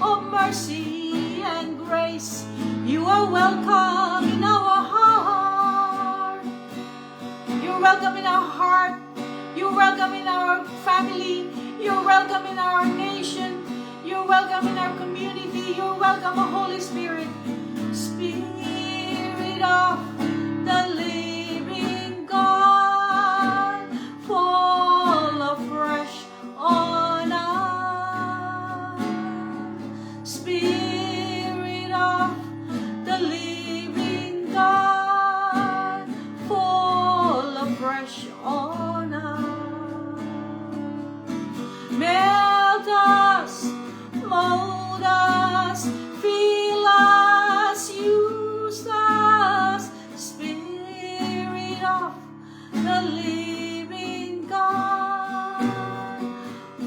of mercy and grace, you are welcome in our heart. You're welcome in our heart. You're welcome in our family. You're welcome in our nation. You're welcome in our community. You're welcome, Holy Spirit. Spirit of the living God, fall afresh on us. Spirit of the living God, fall afresh on us. Melt us, mold us, fill us, use us. Spirit of the living God,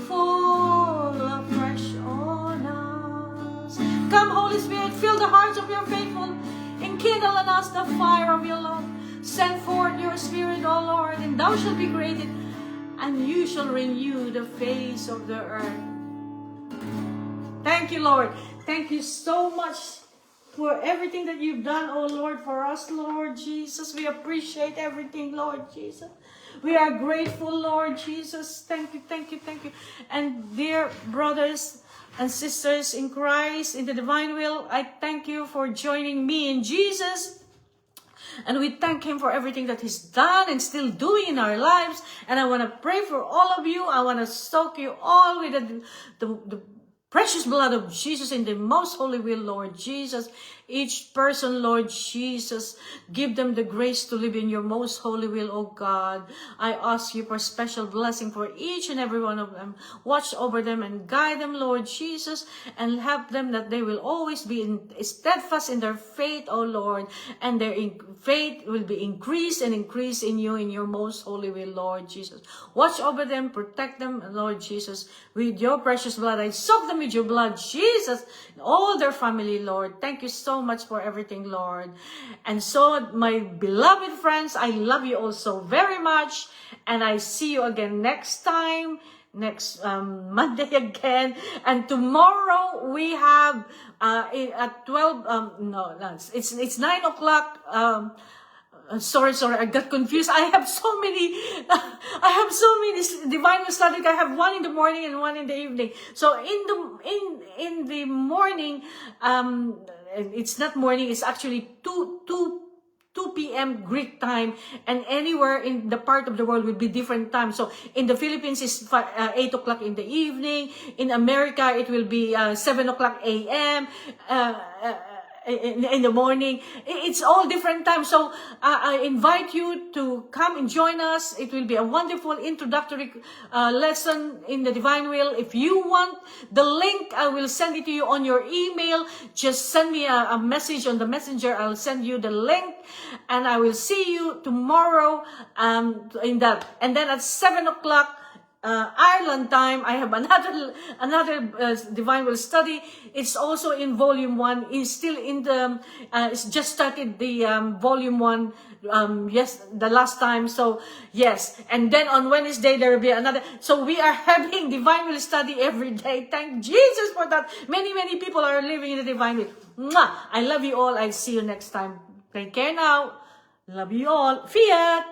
fall afresh on us. Come, Holy Spirit, fill the hearts of your faithful, enkindle in us the fire of your love. Send forth your Spirit, O Lord, and thou shalt be created, and you shall renew the face of the earth. Thank you, Lord. Thank you so much for everything that you've done, oh Lord, for us, Lord Jesus. We appreciate everything, Lord Jesus. We are grateful, Lord Jesus. Thank you. And dear brothers and sisters in Christ, in the divine will, I thank you for joining me in Jesus. And we thank Him for everything that He's done and still doing in our lives. And I want to pray for all of you. I want to soak you all with the precious blood of Jesus in the most holy will, Lord Jesus. each person, Lord Jesus. Give them the grace to live in your most holy will, oh God. I ask you for special blessing for each and every one of them. Watch over them and guide them, Lord Jesus, and help them that they will always be steadfast in their faith, oh Lord, and their faith will be increased and increased in you, in your most holy will, Lord Jesus. Watch over them, protect them, Lord Jesus, with your precious blood. I soak them with your blood, Jesus, and all their family, Lord. Thank you so much for everything, Lord. And so, my beloved friends, I love you all so very much, and I see you again next time, next Monday again. And tomorrow we have at 12 it's 9 o'clock. Sorry, I got confused. I have so many divine studies. I have one in the morning and one in the evening. So in the morning, it's not morning, it's actually 2 p.m. Greek time, and anywhere in the part of the world will be different time. So in the Philippines, it's 8 o'clock in the evening. In America, it will be 7 o'clock a.m. In the morning. It's all different times. So I invite you to come and join us. It will be a wonderful introductory lesson in the divine will. If you want the link, I will send it to you on your email. Just send me a message on the messenger. I'll send you the link, and I will see you tomorrow in that. And then at 7 o'clock Ireland time, I have another divine will study. It's also in volume 1. It's still in the it's just started the volume 1 yes, the last time. So yes, and then on Wednesday there will be another. So we are having divine will study every day. Thank Jesus for that. Many people are living in the divine will. Mwah! I love you all. I'll see you next time. Take care now. Love you all. Fiat.